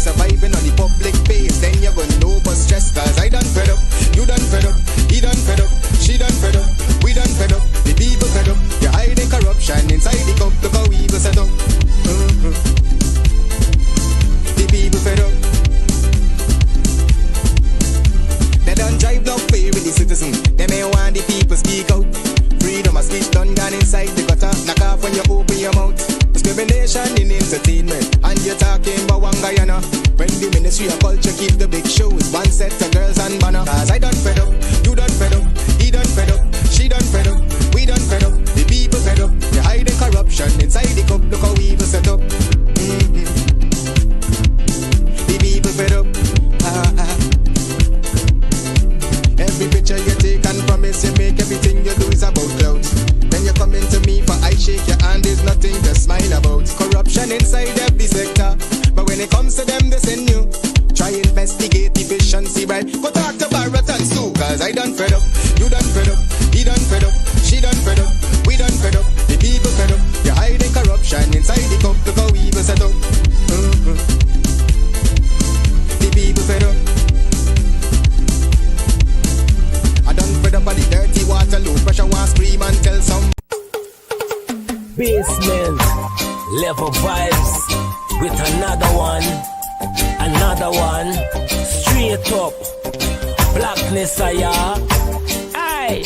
surviving on the public face, then you're gonna know but stress. Cause I done fed up, you done fed up, he done fed up, she done fed up, we done fed up, the people fed up. You're hiding corruption inside the cup, look how evil set up. The people fed up. They done drive love fair with the citizen. They may want the people speak out. Freedom of speech done gone inside the gutter. Knock off when you open your mouth. Discrimination in entertainment, and you're talking about one Guyana. When the Ministry of Culture keep the big shows, one set of girls and banner. Cause I done fed up, you done fed up, he done fed up, she done fed up, we done fed up, the people fed up. You're hiding corruption inside the cup, look how evil set up. The people fed up. Every picture you take and promise you make, everything you do is about clouds. Then you come into me for I shake your hand, there's nothing to smile about. Corruption inside every sector, but when it comes to them they send you. Try investigate efficiency, right? Go talk to Baratans too. Cause I done fed up, you done fed up, he done fed up, she done fed up, we done fed up, the people fed up. You're hiding corruption inside the cup, look how evil set up. The people fed up. Fed up on the dirty water, low pressure, want scream and tell some. Basement level vibes with another one, straight up blackness. Aye,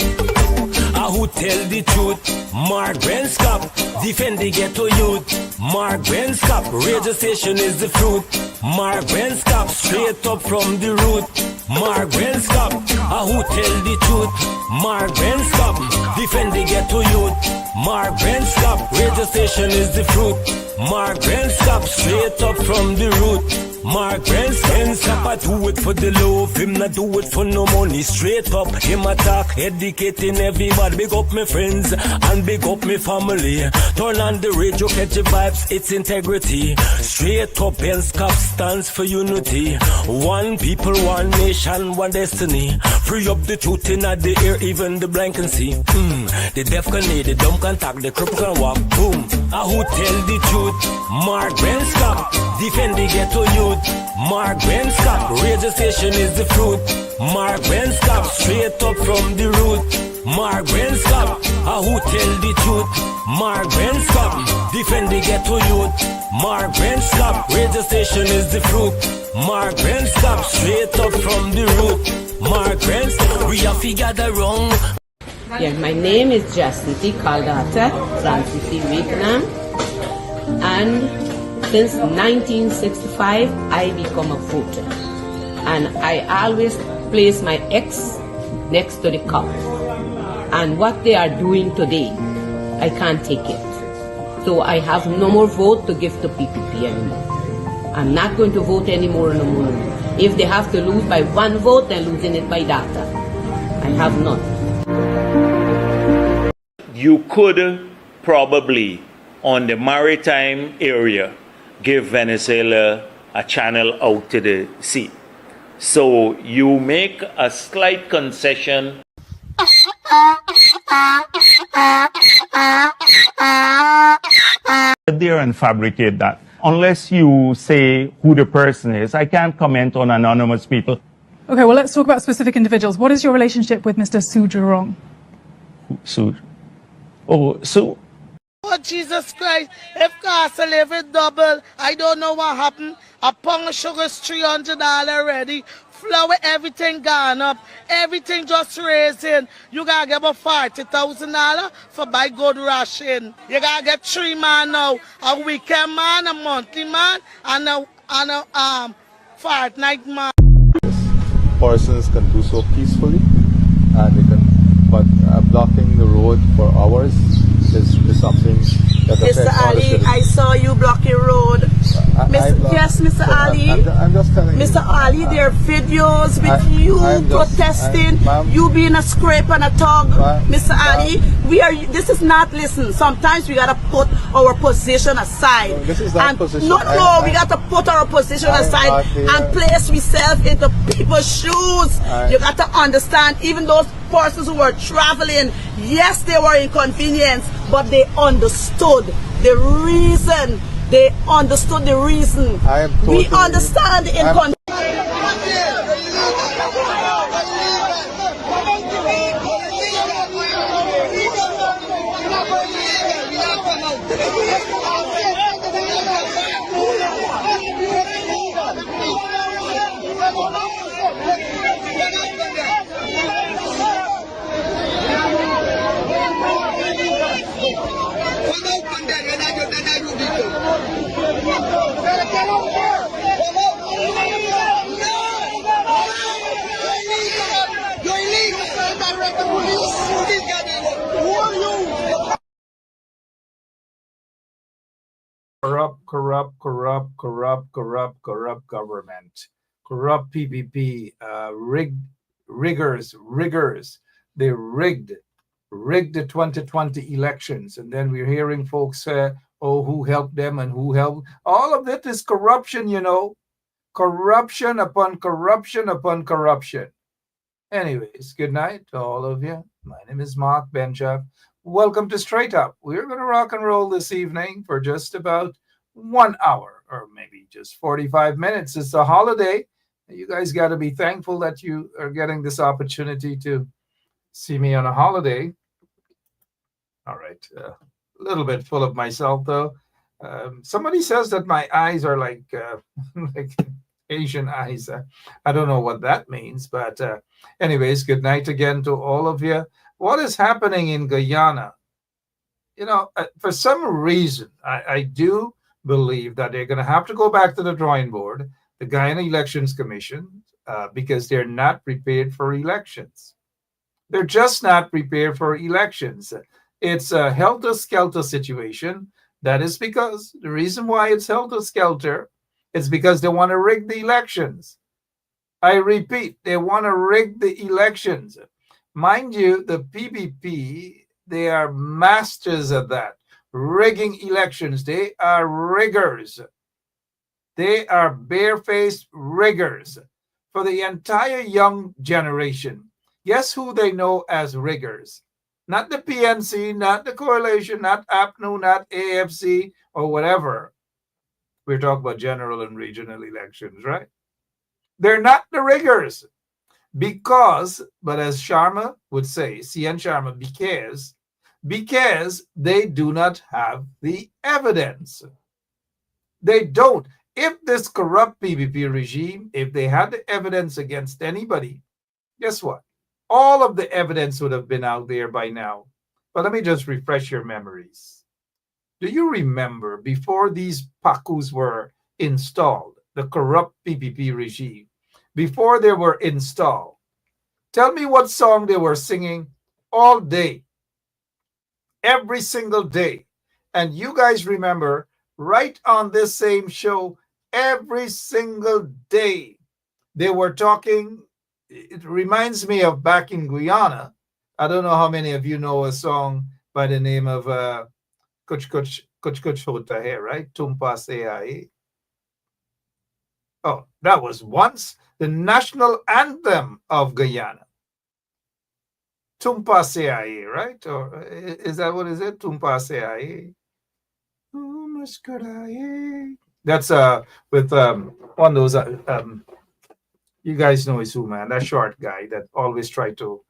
who tell the truth? Mark Benscop, defend the ghetto youth. Mark Benscop, radio station is the fruit. Mark Benscop, straight up from the root. Mark Benscop, who tell the truth? Mark Benscop, defend the ghetto youth. Mark Benscop, radio station is the fruit. Mark Benscop, straight up from the root. Mark Benscop, I do it for the love, him not do it for no money. Straight up, him attack, educating everybody. Big up my friends and big up my family. Turn on the radio, catch the vibes, it's integrity. Straight up, Benscop stands for unity. One people, one nation, one destiny. Free up the truth in the air, even the blind can see. The deaf can hear, the dumb can talk, the cripple can walk. Boom, who tell the truth? Mark Benscop, defend the ghetto youth. Mark Benscop, radio station is the fruit. Mark Benscop, straight up from the root. Mark Benscop, who tell the truth? Mark Benscop, defend the ghetto youth. Mark Benscop, radio station is the fruit. Mark Benscop, straight up from the root. Mark Benscop, we have figured the wrong. Yeah, my name is Jacinty Caldata Francis Vietnam, and since 1965, I become a voter, and I always place my X next to the cup. And what they are doing today, I can't take it. So I have no more vote to give to PPP anymore. I'm not going to vote anymore no more. If they have to lose by one vote, they're losing it by data. I have none. You could probably, on the maritime area, give Venezuela a channel out to the sea. So you make a slight concession. There and fabricate that. Unless you say who the person is, I can't comment on anonymous people. Okay, well, let's talk about specific individuals. What is your relationship with Mr. Su Jurong? Su? Oh, Su. Oh, Jesus Christ, if cost of living double, I don't know what happened. A pound of sugar is $300 already. Flour, everything gone up. Everything just raising. You gotta get about $40,000 for buy good ration. You gotta get 3 man now. A weekend man, a monthly man, and a fortnight man. Persons can do so peacefully, and they can, but blocking the road for hours is something that Mr. Ali, I saw you blocking road. Yes, Mr. Ali. I'm just telling you. Mr. Ali, there are videos with you protesting, you being a scrape and a tug. Mr. Ali, this is not, listen, sometimes we gotta put our position aside. This is not position. No, we gotta put our position aside and place ourselves into people's shoes. You gotta understand, even those persons who were traveling, yes, they were inconvenienced, but they understood the reason They understood the reason. I am totally, we understand in corrupt government, corrupt PPP, riggers. They rigged the 2020 elections, and then we're hearing folks say, "Oh, who helped them and who helped?" All of that is corruption, corruption upon corruption upon corruption. Anyways, good night to all of you. My name is Mark Benja. Welcome to Straight Up. We're going to rock and roll this evening for just about 1 hour or maybe just 45 minutes. It's a holiday. You guys got to be thankful that you are getting this opportunity to see me on a holiday. All right. A little bit full of myself, though. Somebody says that my eyes are like like Asian eyes. I don't know what that means, but anyways, good night again to all of you. What is happening in Guyana? For some reason, I do believe that they're going to have to go back to the drawing board, the Guyana Elections Commission, because they're not prepared for elections. They're just not prepared for elections. It's a helter-skelter situation. That is because the reason why it's helter-skelter is because they want to rig the elections. I repeat, they want to rig the elections. Mind you, the PPP, they are masters at that, rigging elections. They are riggers. They are barefaced riggers for the entire young generation. Guess who they know as riggers? Not the PNC, not the coalition, not APNU, not AFC, or whatever. We're talking about general and regional elections, right? They're not the riggers because, but as Sharma would say, CN Sharma, because they do not have the evidence. They don't. If this corrupt PPP regime, if they had the evidence against anybody, guess what? All of the evidence would have been out there by now. But let me just refresh your memories. Do you remember before these PACUs were installed, the corrupt PPP regime, before they were installed, tell me what song they were singing all day, every single day. And you guys remember right on this same show, every single day, they were talking. It reminds me of back in Guyana. I don't know how many of you know a song by the name of Kuch Kuch Hota Hai, right? Tumpa Se Aaye. Oh, that was once the national anthem of Guyana. Tumpa Se Aaye, right? Or is that what is it? Tumpa Se Aaye. That's with one of those you guys know is who, man? That short guy that always tried to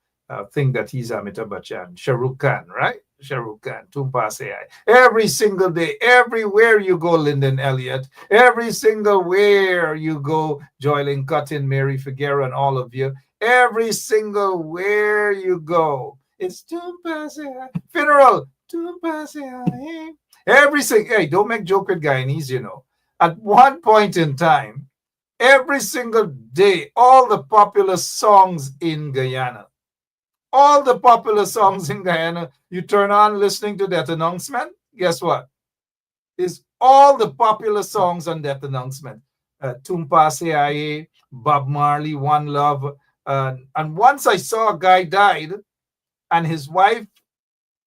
think that he's Amitabh Bachchan. Shah Rukh Khan, right? Shah Rukh Khan, Tumpa Se Aaye. Every single day, everywhere you go, Lyndon Elliott, every single where you go, Joylyn Cotton, Mary Figueroa, and all of you, every single where you go, it's Tumpa Se Aaye. Funeral, Tumpa Se Aaye. Every single, hey, don't make joke with Guyanese, At one point in time, every single day, all the popular songs in Guyana, you turn on listening to that announcement, guess what? It's all the popular songs on that announcement. Tumpa Se Aaye, Bob Marley, One Love. And once I saw a guy died and his wife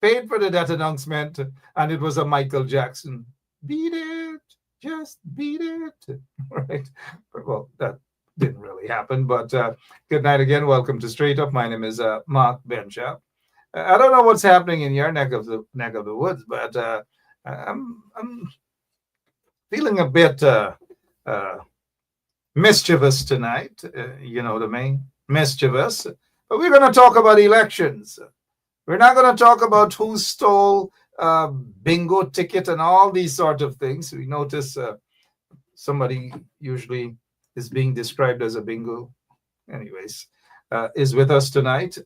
paid for the death announcement, and it was a Michael Jackson. Beat it. Just beat it. Right. Well, that didn't really happen, but good night again. Welcome to Straight Up. My name is Mark Benja. I don't know what's happening in your neck of the woods, but I'm feeling a bit mischievous tonight. You know what I mean? Mischievous. But we're going to talk about elections. We're not going to talk about who stole bingo ticket and all these sort of things. We notice somebody usually is being described as a bingo. Anyways, is with us tonight.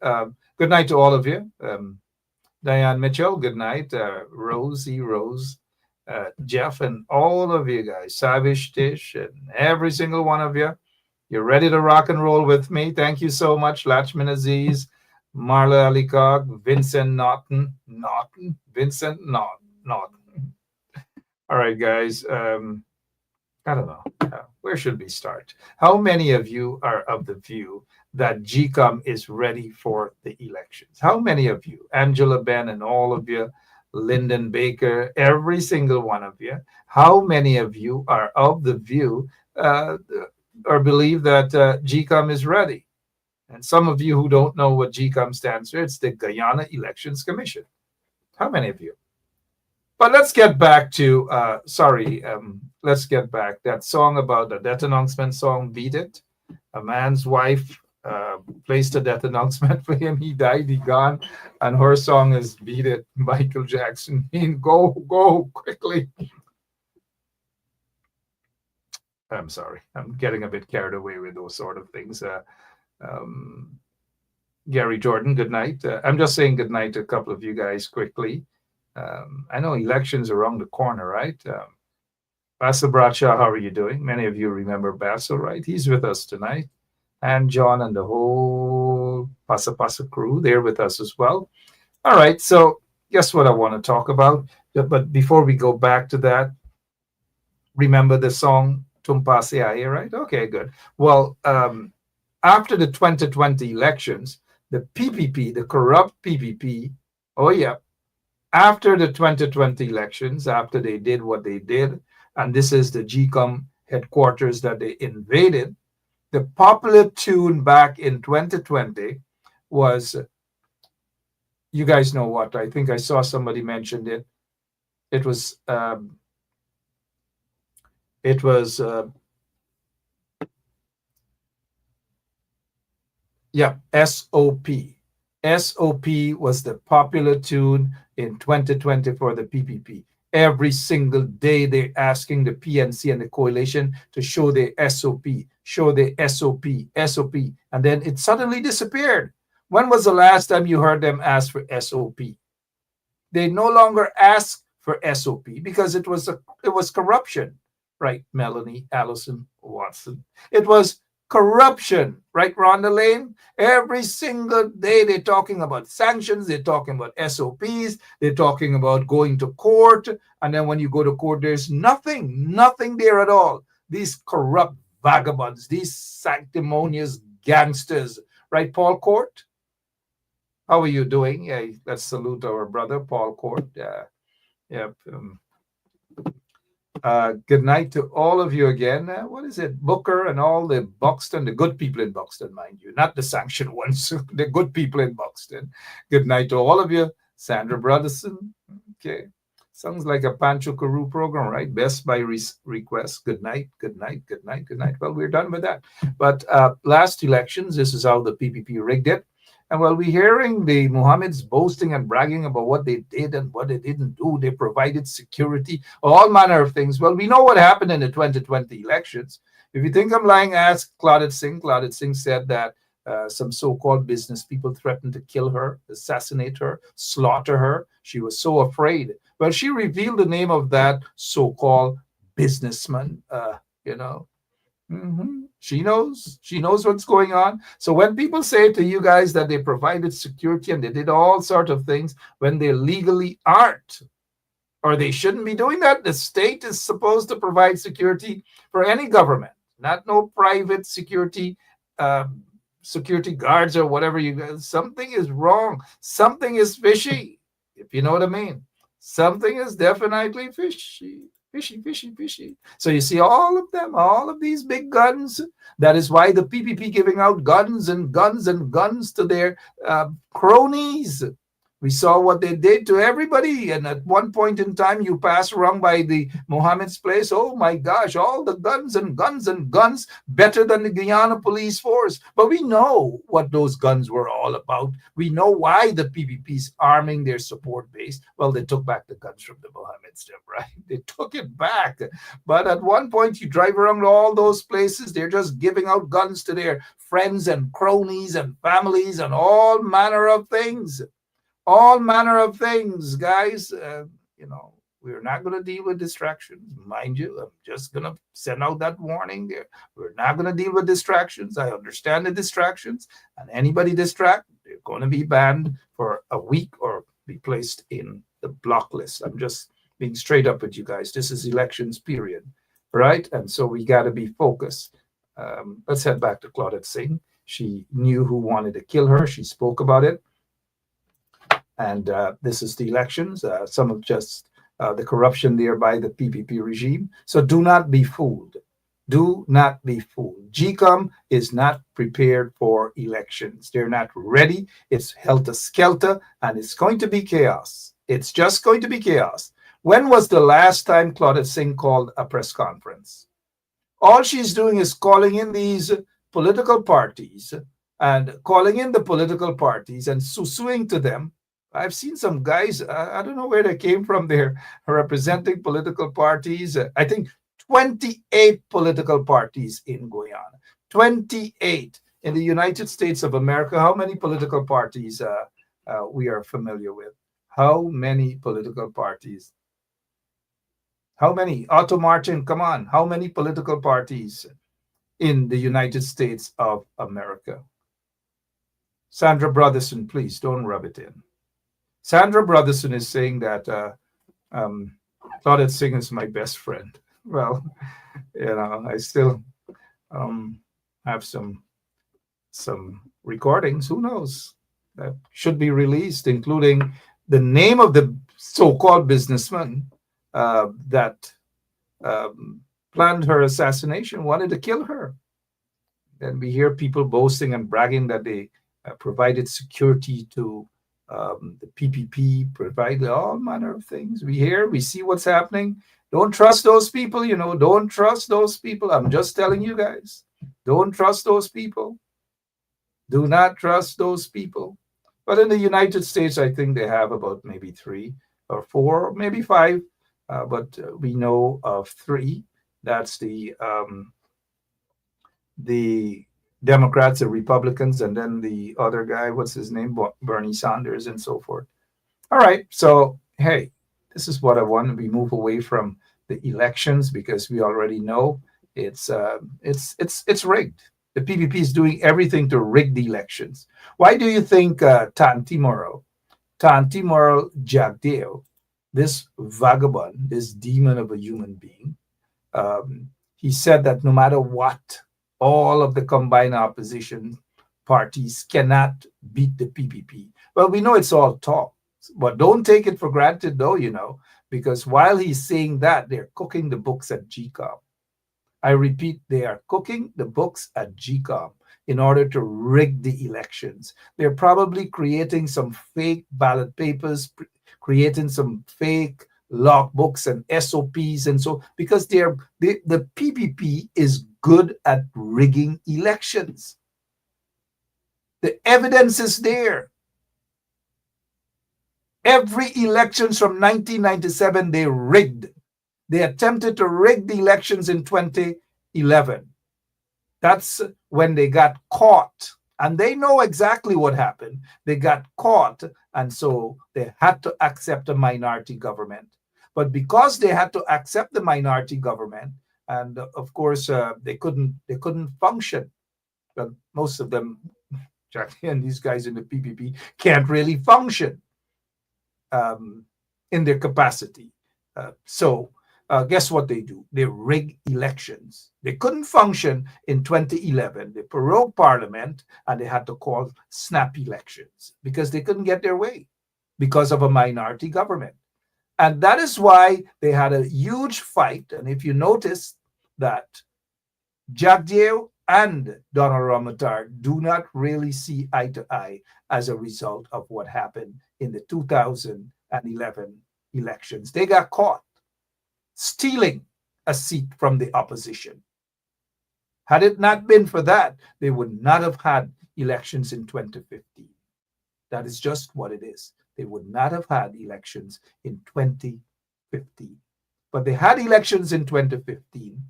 Good night to all of you. Diane Mitchell, good night. Rosie, Rose, Jeff, and all of you guys. Savish, Tish, and every single one of you. You're ready to rock and roll with me. Thank you so much, Lachman Aziz, Marla Alikog, Vincent Naughton, Vincent Naughton. All right, guys. I don't know. Where should we start? How many of you are of the view that GECOM is ready for the elections? How many of you? Angela Ben and all of you, Lyndon Baker, every single one of you. How many of you are of the view or believe that GECOM is ready? And some of you who don't know what GECOM stands for, it's the Guyana Elections Commission. How many of you? But let's get back to, let's get back. That song about the death announcement song, Beat It. A man's wife placed a death announcement for him. He died, he gone. And her song is Beat It, Michael Jackson. Go quickly. I'm sorry. I'm getting a bit carried away with those sort of things. Gary Jordan, good night. I'm just saying good night to a couple of you guys quickly. I know elections are around the corner, right? Basil Bradshaw, how are you doing? Many of you remember Basil, right? He's with us tonight. And John and the whole Pasa Pasa crew, they're with us as well. All right, so guess what I want to talk about? But before we go back to that, remember the song Tumpase Aye, right? Okay, good. Well, after the 2020 elections, the PPP, the corrupt PPP, oh yeah, after the 2020 elections, after they did what they did, and this is the GECOM headquarters that they invaded, the popular tune back in 2020 was, you guys know what? I think I saw somebody mentioned it. It was SOP. SOP was the popular tune in 2020 for the PPP. Every single day they're asking the PNC and the coalition to show their SOP, SOP, and then it suddenly disappeared. When was the last time you heard them ask for SOP? They no longer ask for SOP because it was corruption, right? Melanie, Allison, Watson. It was corruption, right, Rhonda Lane? Every single day they're talking about sanctions, they're talking about SOPs, they're talking about going to court, and then when you go to court, there's nothing there at all. These corrupt vagabonds, these sanctimonious gangsters, right, Paul Court? How are you doing? Yeah, let's salute our brother, Paul Court. Yep. Good night to all of you again. What is it? Booker and all the Buxton, the good people in Buxton, mind you, not the sanctioned ones, the good people in Buxton. Good night to all of you. Sandra Brotherson. Okay. Sounds like a Pancho Carew program, right? Best by request. Good night, good night, good night, good night. Well, we're done with that. But last elections, this is how the PPP rigged it. And while we're hearing the Mohammeds boasting and bragging about what they did and what they didn't do, they provided security, all manner of things. Well, we know what happened in the 2020 elections. If you think I'm lying, ask Claudette Singh. Claudette Singh said that some so-called business people threatened to kill her, assassinate her, slaughter her. She was so afraid. Well, she revealed the name of that so-called businessman, She knows what's going on. So when people say to you guys that they provided security and they did all sorts of things when they legally aren't, or they shouldn't be doing that, the state is supposed to provide security for any government, not no private security guards or whatever you guys. Something is wrong. Something is fishy, if you know what I mean. Something is definitely fishy. Fishy. So you see all of these big guns. That is why the PPP giving out guns and guns and guns to their cronies. We saw what they did to everybody. And at one point in time, you pass around by the Mohammed's place. Oh my gosh, all the guns and guns and guns, better than the Guyana police force. But we know what those guns were all about. We know why the PPP's arming their support base. Well, they took back the guns from the Mohammeds, right? They took it back. But at one point, you drive around all those places, they're just giving out guns to their friends and cronies and families and all manner of things. All manner of things, guys. We're not going to deal with distractions, mind you. I'm just going to send out that warning there. We're not going to deal with distractions. I understand the distractions, and anybody distract, they're going to be banned for a week or be placed in the block list. I'm just being straight up with you guys. This is elections period, right? And so we got to be focused. Let's head back to Claudette Singh. She knew who wanted to kill her. She spoke about it. And this is the elections, some of just the corruption there by the PPP regime. So do not be fooled. Do not be fooled. GECOM is not prepared for elections. They're not ready. It's helter-skelter, and it's going to be chaos. It's just going to be chaos. When was the last time Claudette Singh called a press conference? All she's doing is calling in these political parties and suing to them. I've seen some guys, I don't know where they came from. They're representing political parties. I think 28 political parties in Guyana. 28 in the United States of America. How many political parties we are familiar with? How many political parties? How many? Otto Martin, come on. How many political parties in the United States of America? Sandra Brotherson, please don't rub it in. Sandra Brotherson is saying that Claudette Singh is my best friend. Well, I still have some recordings. Who knows? That should be released, including the name of the so-called businessman that planned her assassination, wanted to kill her. Then we hear people boasting and bragging that they provided security to the PPP, provided all manner of things. We see what's happening. Don't trust those people, don't trust those people. I'm just telling you guys, don't trust those people. Do not trust those people. But in the United States, I think they have about maybe 3 or 4, maybe 5, but we know of 3. That's the Democrats, the Republicans, and then the other guy, what's his name? Bernie Sanders and so forth. All right. So, hey, this is what I want. We move away from the elections because we already know it's rigged. The PPP is doing everything to rig the elections. Why do you think Tantimoro Jagdeo, this vagabond, this demon of a human being, he said that no matter what, all of the combined opposition parties cannot beat the PPP. Well, we know it's all talk, but don't take it for granted, though, because while he's saying that, they're cooking the books at GECOM. I repeat, they are cooking the books at GECOM in order to rig the elections. They're probably creating some fake ballot papers, creating some fake logbooks and SOPs, and so because the PPP is good at rigging elections. The evidence is there. Every election from 1997, they rigged. They attempted to rig the elections in 2011. That's when they got caught. And they know exactly what happened. They got caught, and so they had to accept a minority government. But because they had to accept the minority government, and of course they couldn't function. But most of them, Jackie and these guys in the PPP, can't really function in their capacity. So guess what they do? They rig elections. They couldn't function in 2011. They prorogued parliament, and they had to call snap elections because they couldn't get their way because of a minority government. And that is why they had a huge fight. And if you notice that Jagdeo and Donald Ramotar do not really see eye to eye as a result of what happened in the 2011 elections. They got caught stealing a seat from the opposition. Had it not been for that, they would not have had elections in 2015. That is just what it is. They would not have had elections in 2015. But they had elections in 2015.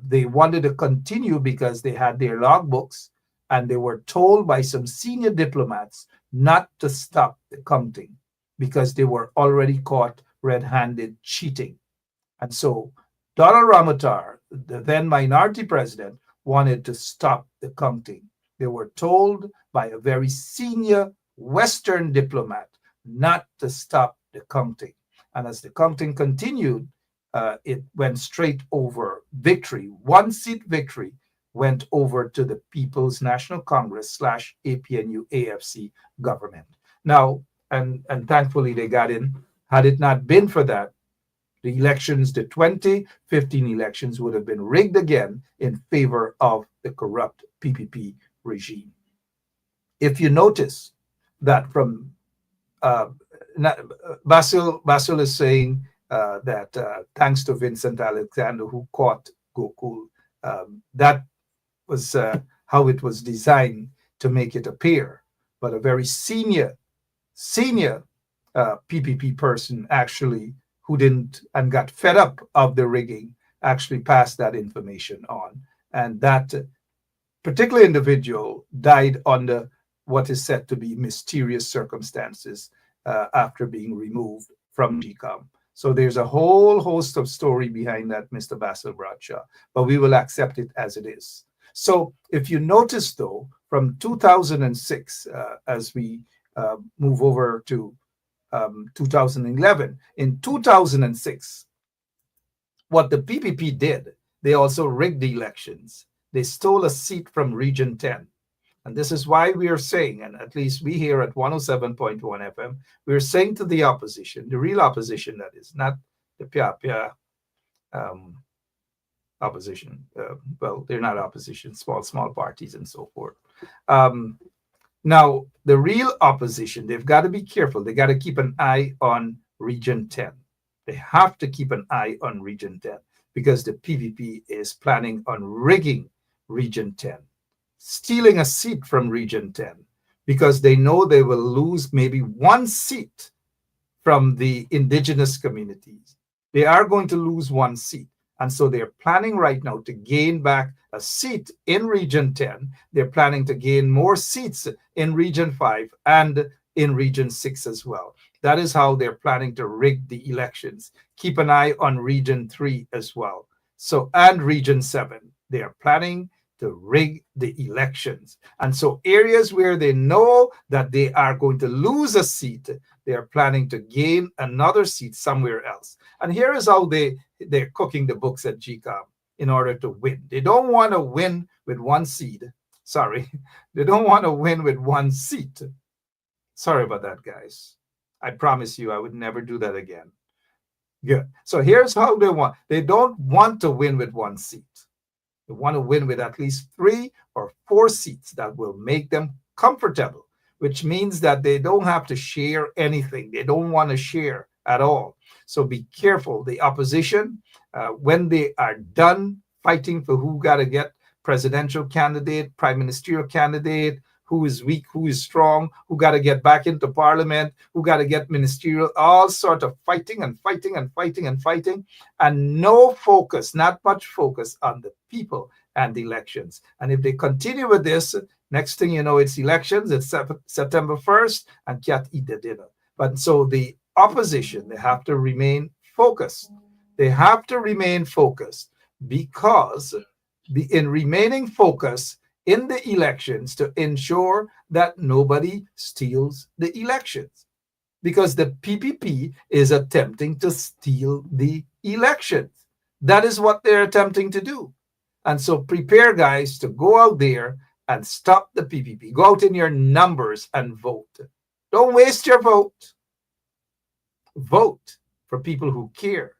They wanted to continue because they had their logbooks, and they were told by some senior diplomats not to stop the counting because they were already caught red-handed cheating. And so Donald Ramotar, the then minority president, wanted to stop the counting. They were told by a very senior Western diplomat not to stop the counting. And as the counting continued, it went straight over victory. One seat victory went over to the People's National Congress / APNU AFC government. Now, and thankfully they got in. Had it not been for that, the elections, the 2015 elections, would have been rigged again in favor of the corrupt PPP regime. If you notice that from Basil is saying that thanks to Vincent Alexander, who caught Gokul, that was how it was designed to make it appear. But a very senior PPP person actually, who didn't and got fed up of the rigging, actually passed that information on. And that particular individual died under what is said to be mysterious circumstances after being removed from GECOM. So there's a whole host of story behind that, Mr. Basil Bradshaw, but we will accept it as it is. So if you notice, though, from 2006, as we move over to 2011, in 2006, what the PPP did, they also rigged the elections. They stole a seat from Region 10. And this is why we are saying, and at least we here at 107.1 FM, we're saying to the opposition, the real opposition that is, not the Pia opposition. Well, they're not opposition, small parties and so forth. Now, the real opposition, they've got to be careful. They got to keep an eye on Region 10. They have to keep an eye on Region 10 because the PPP is planning on rigging Region 10, stealing a seat from Region 10 because they know they will lose maybe one seat from the indigenous communities. They are going to lose one seat. And so they're planning right now to gain back a seat in Region 10. They're planning to gain more seats in Region 5 and in Region 6 as well. That is how they're planning to rig the elections. Keep an eye on Region 3 as well. So, and Region 7. They are planning to rig the elections. And so areas where they know that they are going to lose a seat, they are planning to gain another seat somewhere else. And here is how they're cooking the books at GECOM in order to win. They don't want to win with one seat. Sorry. They don't want to win with one seat. Sorry about that, guys. I promise you I would never do that again. Good. So here's how they want. They don't want to win with one seat. They want to win with at least 3 or 4 seats that will make them comfortable, which means that they don't have to share anything. They don't want to share at all. So be careful. The opposition, when they are done fighting for who got to get presidential candidate, prime ministerial candidate, who is weak, who is strong, who got to get back into parliament, who got to get ministerial, all sort of fighting and fighting and fighting and fighting, and no focus, not much focus on the people and the elections. And if they continue with this, next thing you know, it's elections, it's September 1st, and can't eat the dinner. But so the opposition, they have to remain focused. They have to remain focused because in remaining focused in the elections to ensure that nobody steals the elections, because the PPP is attempting to steal the elections. That is what they're attempting to do. And so prepare, guys, to go out there and stop the PPP. Go out in your numbers and vote. Don't waste your vote. Vote for people who care.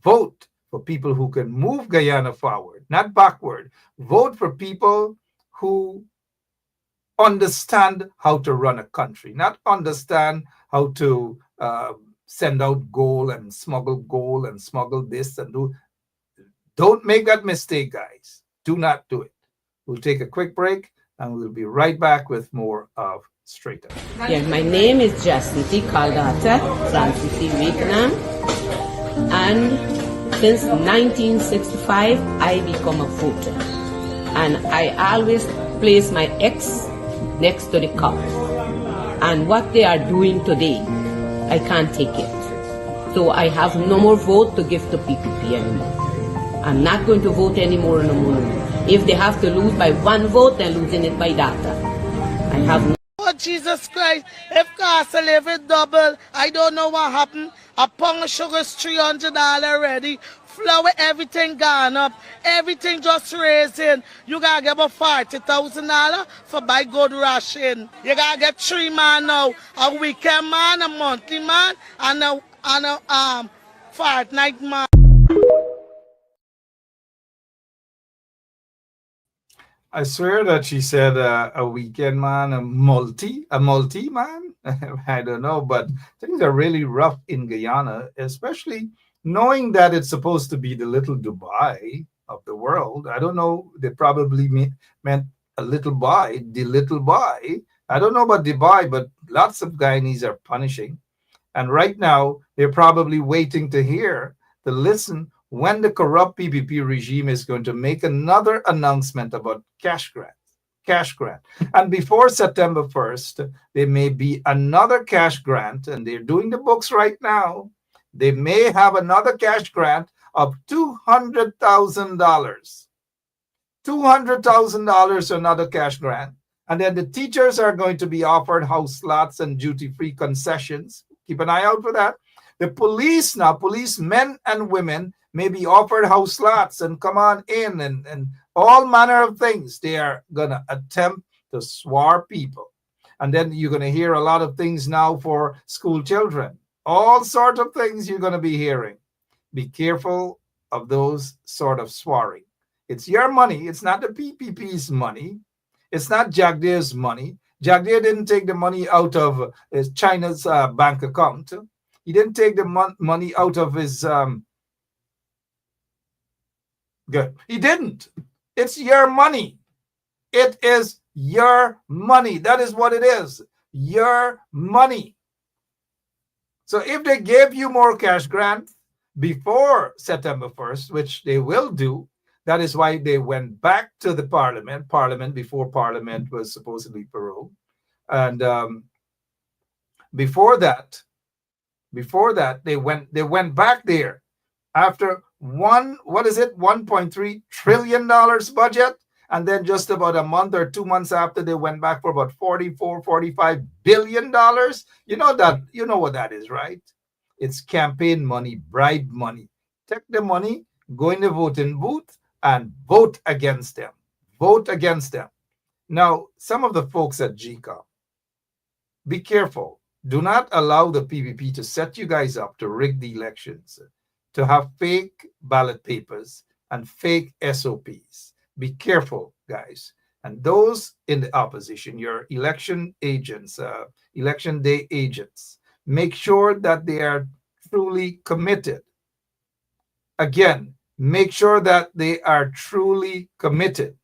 Vote for people who can move Guyana forward, not backward. Vote for people who understand how to run a country, not understand how to send out gold and smuggle this and do. Don't make that mistake, guys. Do not do it. We'll take a quick break and we'll be right back with more of Straight Up. Yeah, my name is Jacinty Caldata Francis Vietnam, and since 1965 I become a voter, and I always place my X next to the cup. And what they are doing today, I can't take it. So I have no more vote to give to PPP anymore. I'm not going to vote anymore no more. If they have to lose by one vote, they're losing it by data. I have no. Oh, Jesus Christ, if cost of living double, I don't know what happened. A pound of sugar is $300 already. Flour, everything gone up. Everything just raising. You gotta get about $40,000 for buy good ration. You gotta get 3 man now. A weekend man, a monthly man, and a fortnight man. I swear that she said a weekend man, a multi man. I don't know, but things are really rough in Guyana, especially knowing that it's supposed to be the little Dubai of the world. I don't know. They probably meant a little buy, the little buy. I don't know about Dubai, but lots of Guyanese are punishing. And right now, they're probably waiting to listen when the corrupt PPP regime is going to make another announcement about cash grant. And before September 1st, there may be another cash grant, and they're doing the books right now. They may have another cash grant of $200,000. $200,000, another cash grant. And then the teachers are going to be offered house lots and duty-free concessions. Keep an eye out for that. The police now, policemen and women, may be offered house lots and come on in and all manner of things. They are going to attempt to swar people. And then you're going to hear a lot of things now for school children. All sorts of things you're going to be hearing. Be careful of those sort of swearing. It's your money. It's not the PPP's money. It's not Jagdeer's money. Jagdeer didn't take the money out of China's bank account. He didn't take the money out of his... Good. He didn't. It's your money. It is your money. That is what it is. Your money. So if they gave you more cash grant before September 1st, which they will do, that is why they went back to the parliament before parliament was supposedly paroled. And before that, they went back there after $1.3 trillion budget, and then just about a month or 2 months after, they went back for about $45 billion. You know what that is, right? It's campaign money, bribe money. Take the money, go in the voting booth and vote against them. Now, some of the folks at GECOM, be careful. Do not allow the PPP to set you guys up to rig the elections, to have fake ballot papers and fake SOPs. Be careful, guys. And those in the opposition, your election agents, election day agents, make sure that they are truly committed. Again, make sure that they are truly committed.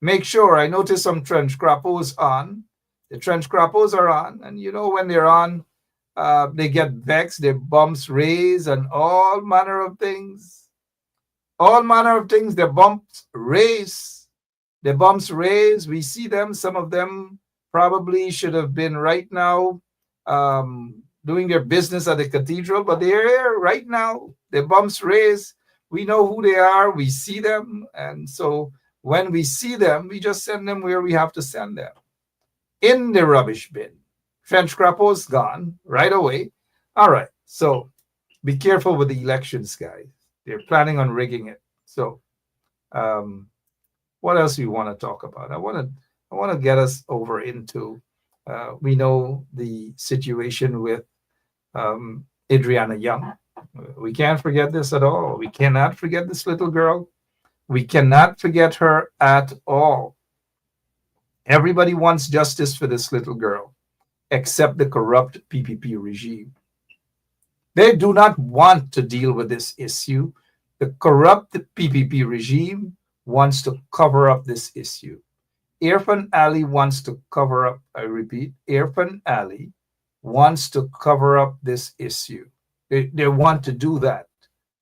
Make sure, I noticed some trench crappos on. The trench crappos are on, and when they're on, they get vexed, their bumps raise, and all manner of things. Their bumps raise. We see them. Some of them probably should have been right now doing their business at the cathedral, but they're here right now. Their bumps raise. We know who they are. We see them. And so when we see them, we just send them where we have to send them. In the rubbish bin. Trench crappos gone right away. All right. So be careful with the elections, guys. They're planning on rigging it. So what else do you want to talk about? I want to get us over into we know the situation with Adriana Young. We can't forget this at all. We cannot forget this little girl. We cannot forget her at all. Everybody wants justice for this little girl, except the corrupt PPP regime. They do not want to deal with this issue. The corrupt PPP regime wants to cover up this issue. Irfan Ali wants to cover up, I repeat, Irfan Ali wants to cover up this issue. They want to do that.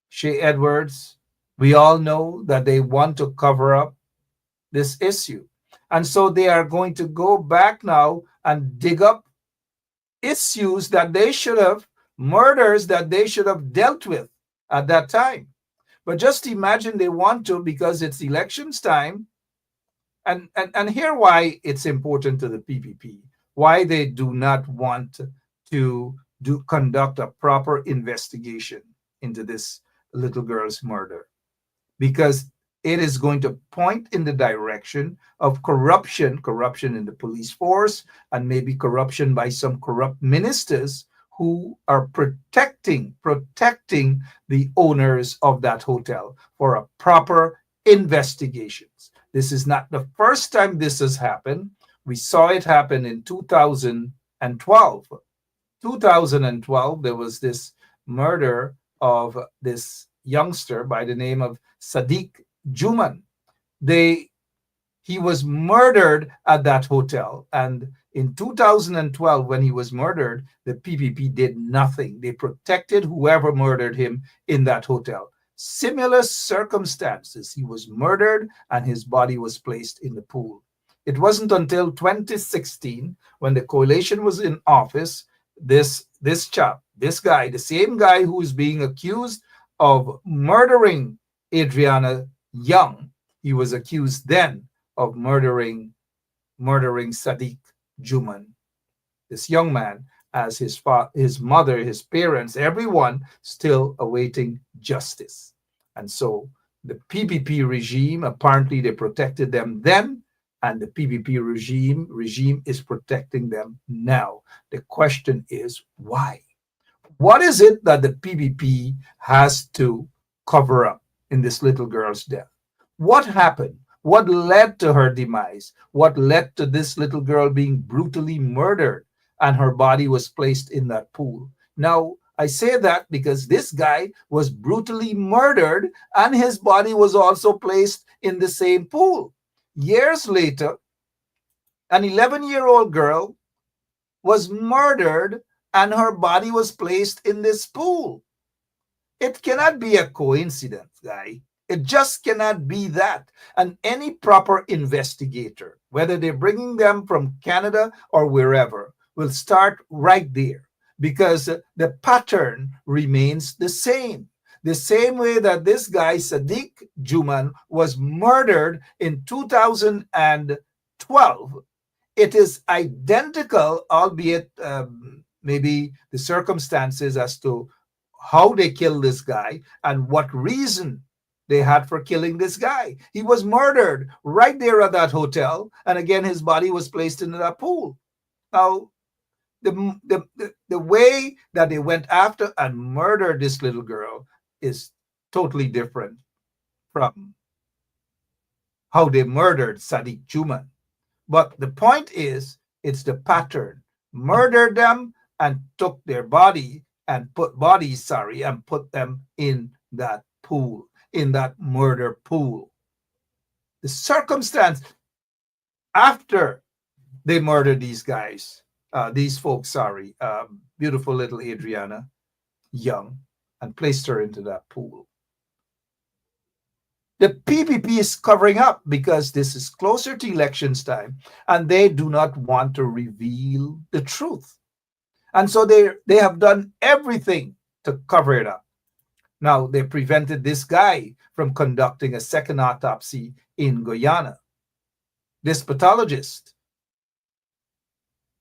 Shea Edwards, we all know that they want to cover up this issue. And so they are going to go back now and dig up issues that they should have, murders that they should have dealt with at that time. But just imagine they want to, because it's elections time. And here why it's important to the PPP, why they do not want to conduct a proper investigation into this little girl's murder, because it is going to point in the direction of corruption in the police force, and maybe corruption by some corrupt ministers who are protecting the owners of that hotel for a proper investigations. This is not the first time this has happened. We saw it happen in 2012. 2012, there was this murder of this youngster by the name of Sadiq Juman. He was murdered at that hotel. And in 2012, when he was murdered, the PPP did nothing. They protected whoever murdered him in that hotel. Similar circumstances. He was murdered and his body was placed in the pool. It wasn't until 2016, when the coalition was in office, this guy, the same guy who is being accused of murdering Adriana Young, he was accused then of murdering Sadiq Juman, this young man, as his mother, his parents, everyone still awaiting justice. And so the PPP regime, apparently they protected them then, and the PPP regime is protecting them now. The question is why? What is it that the PPP has to cover up in this little girl's death? What happened? What led to her demise? What led to this little girl being brutally murdered and her body was placed in that pool? Now, I say that because this guy was brutally murdered and his body was also placed in the same pool. Years later, an 11-year-old girl was murdered and her body was placed in this pool. It cannot be a coincidence, guy. It just cannot be that. And any proper investigator, whether they're bringing them from Canada or wherever, will start right there, because the pattern remains the same. The same way that this guy, Sadiq Juman, was murdered in 2012, it is identical, albeit maybe the circumstances as to how they killed this guy and what reason they had for killing this guy. He was murdered right there at that hotel, and again his body was placed into that pool. Now, the way that they went after and murdered this little girl is totally different from how they murdered Sadiq Juman. But the point is, it's the pattern. Murdered them and took their body and put them in that pool, in that murder pool. The circumstance after they murdered these folks, beautiful little Adriana Young, and placed her into that pool. The PPP is covering up because this is closer to elections time and they do not want to reveal the truth. And so they have done everything to cover it up. Now, they prevented this guy from conducting a second autopsy in Guyana. This pathologist.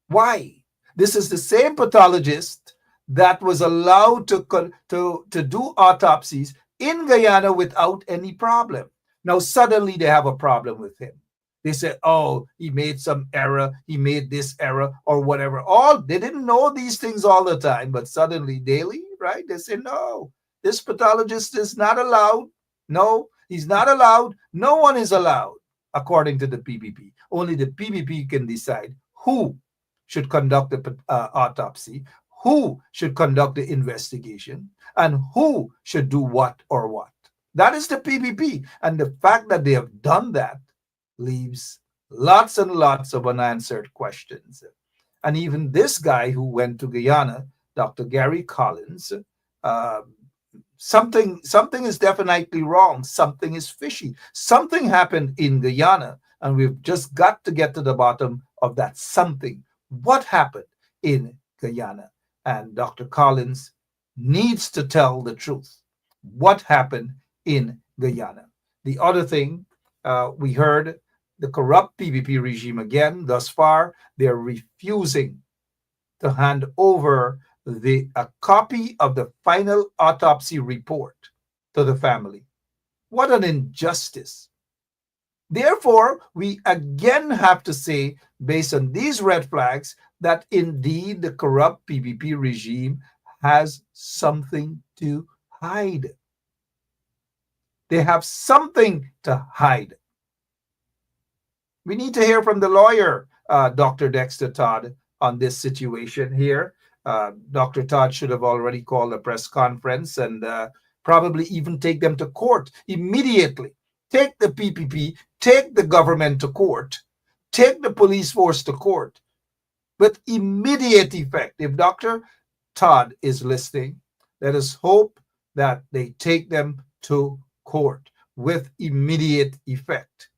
Why? This is the same pathologist that was allowed to do autopsies in Guyana without any problem. Now, suddenly they have a problem with him. They said, oh, he made some error, he made this error or whatever. They didn't know these things all the time, but suddenly, daily, right? They say, no, this pathologist is not allowed. No, he's not allowed. No one is allowed. according to the PPP. Only the PPP can decide who should conduct the autopsy, who should conduct the investigation, and who should do what or what. That is the PPP. And the fact that they have done that leaves lots and lots of unanswered questions. And even this guy who went to Guyana, Dr. Gary Collins, something is definitely wrong. Something is fishy. Something happened in Guyana, and we've just got to get to the bottom of that something. What happened in Guyana? And Dr. Collins needs to tell the truth. What happened in Guyana? The other thing, we heard the corrupt PPP regime again. Thus far, they're refusing to hand over a copy of the final autopsy report to the family. What an injustice. Therefore, we again have to say, based on these red flags, that indeed the corrupt PPP regime has something to hide. They have something to hide. We need to hear from the lawyer, Dr. Dexter Todd, on this situation here. Dr. Todd should have already called a press conference and probably even take them to court immediately. Take the PPP, take the government to court, take the police force to court with immediate effect. If Dr. Todd is listening, let us hope that they take them to court with immediate effect.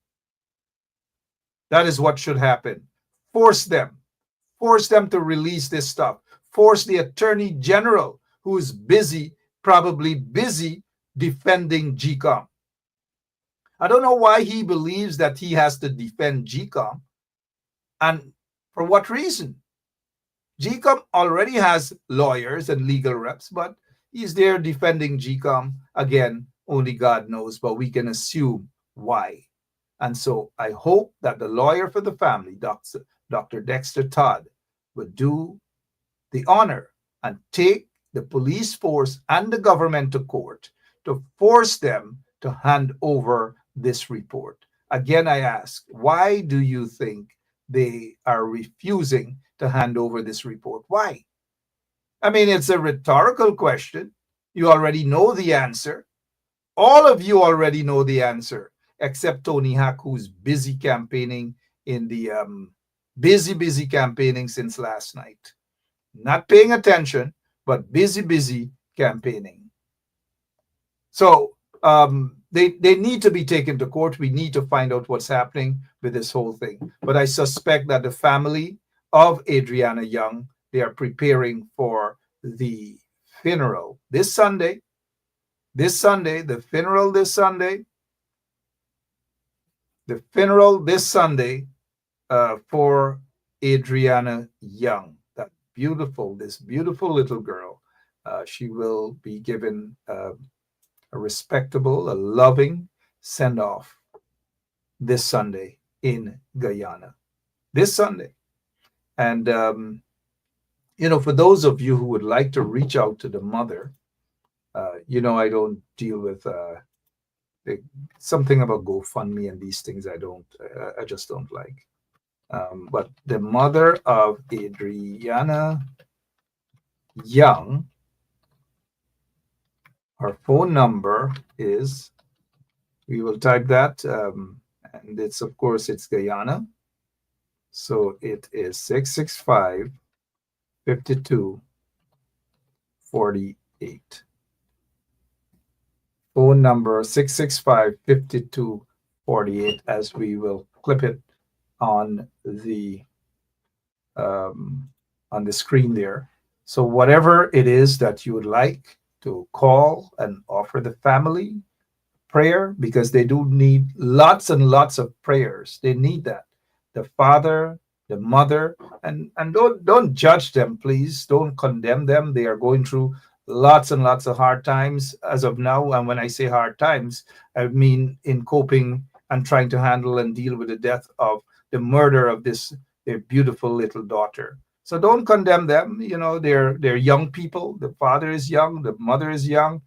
That is what should happen. Force them to release this stuff. Force the Attorney General, who is probably busy defending GECOM. I don't know why he believes that he has to defend GECOM, and for what reason. GECOM already has lawyers and legal reps, but he's there defending GECOM. Again, only God knows, but we can assume why. And so I hope that the lawyer for the family, Dr. Dexter Todd, would do the honor and take the police force and the government to court to force them to hand over this report. Again, I ask, why do you think they are refusing to hand over this report? Why? I mean, it's a rhetorical question. You already know the answer. All of you already know the answer, except Tony Hack, who's busy campaigning in the busy campaigning since last night. Not paying attention, but busy campaigning. So they need to be taken to court. We need to find out what's happening with this whole thing. But I suspect that the family of Adriana Young, they are preparing for the funeral this Sunday. The funeral this Sunday for Adriana Young. This beautiful little girl. She will be given a respectable, a loving send-off this Sunday in Guyana. This Sunday. And, for those of you who would like to reach out to the mother, I don't deal with something about GoFundMe and these things. I just don't like. But the mother of Adriana Young, her phone number is, we will type that, and it's, of course, it's Guyana. So it is 665-5248. Phone number 665-5248, as we will clip it on the screen there. So whatever it is that you would like to call and offer the family prayer, because they do need lots and lots of prayers. They need that. The father, the mother, and don't judge them, please. Don't condemn them. They are going through lots and lots of hard times as of now. And when I say hard times, I mean in coping and trying to handle and deal with the death of the murder of their beautiful little daughter. So don't condemn them. They're young people. The father is young. The mother is young.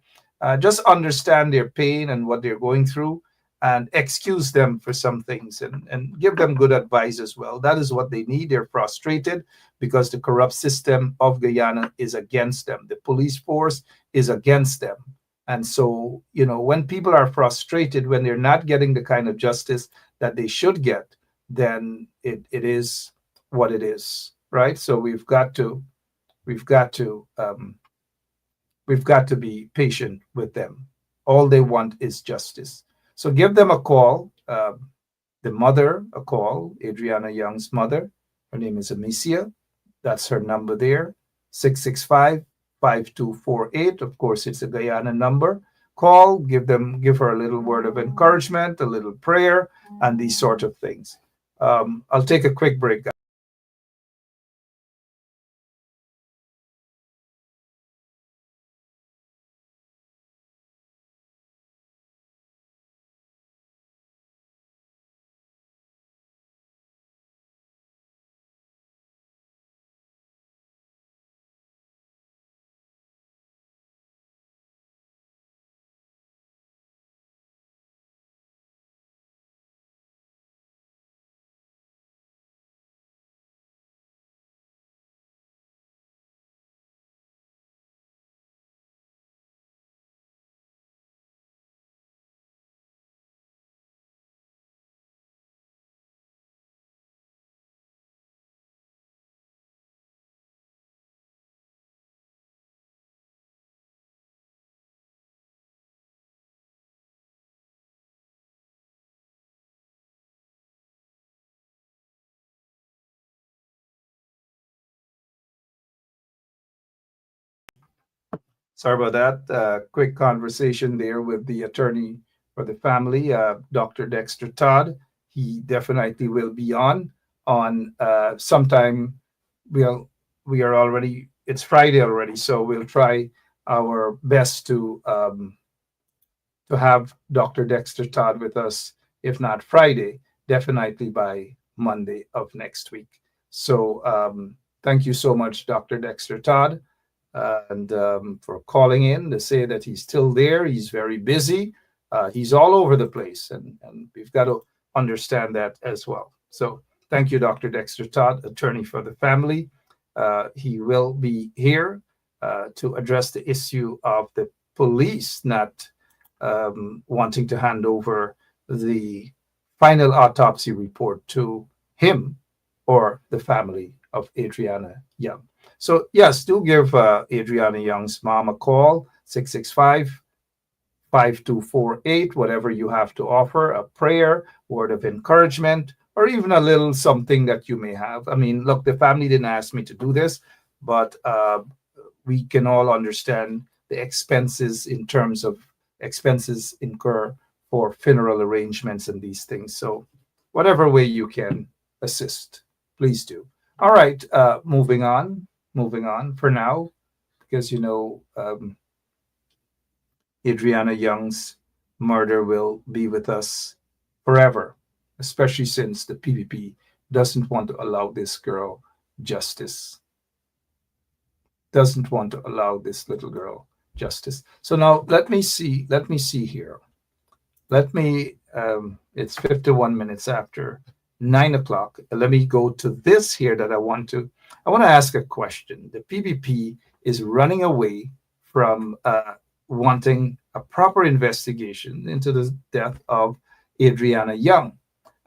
Just understand their pain and what they're going through. and excuse them for some things and give them good advice as well. That is what they need. They're frustrated because the corrupt system of Guyana is against them. The police force is against them. And so, when people are frustrated, when they're not getting the kind of justice that they should get, then it is what it is, right? So we've got to be patient with them. All they want is justice. So give them a call, the mother a call, Adriana Young's mother. Her name is Amicia. That's her number there, 665-5248. Of course, it's a Guyana number. Call, give her a little word of encouragement, a little prayer, and these sort of things. I'll take a quick break, guys. Sorry about that. Quick conversation there with the attorney for the family, Dr. Dexter Todd. He definitely will be on sometime. We are already, it's Friday already, so we'll try our best to have Dr. Dexter Todd with us, if not Friday, definitely by Monday of next week. So thank you so much, Dr. Dexter Todd, and for calling in to say that he's still there. He's very busy. He's all over the place, and we've got to understand that as well. So thank you, Dr. Dexter Todd, attorney for the family. He will be here to address the issue of the police not wanting to hand over the final autopsy report to him or the family of Adriana Young. So yes, do give Adriana Young's mom a call, 665-5248, whatever you have to offer, a prayer, word of encouragement, or even a little something that you may have. I mean, look, the family didn't ask me to do this, but we can all understand the expenses in terms of expenses incur for funeral arrangements and these things. So whatever way you can assist, please do. All right, moving on for now, because Adriana Young's murder will be with us forever, especially since the PPP doesn't want to allow this girl justice. Doesn't want to allow this little girl justice. So now let me see here. It's 51 minutes after 9 o'clock. Let me go to this here that I want to ask a question. The PPP is running away from wanting a proper investigation into the death of Adriana Young.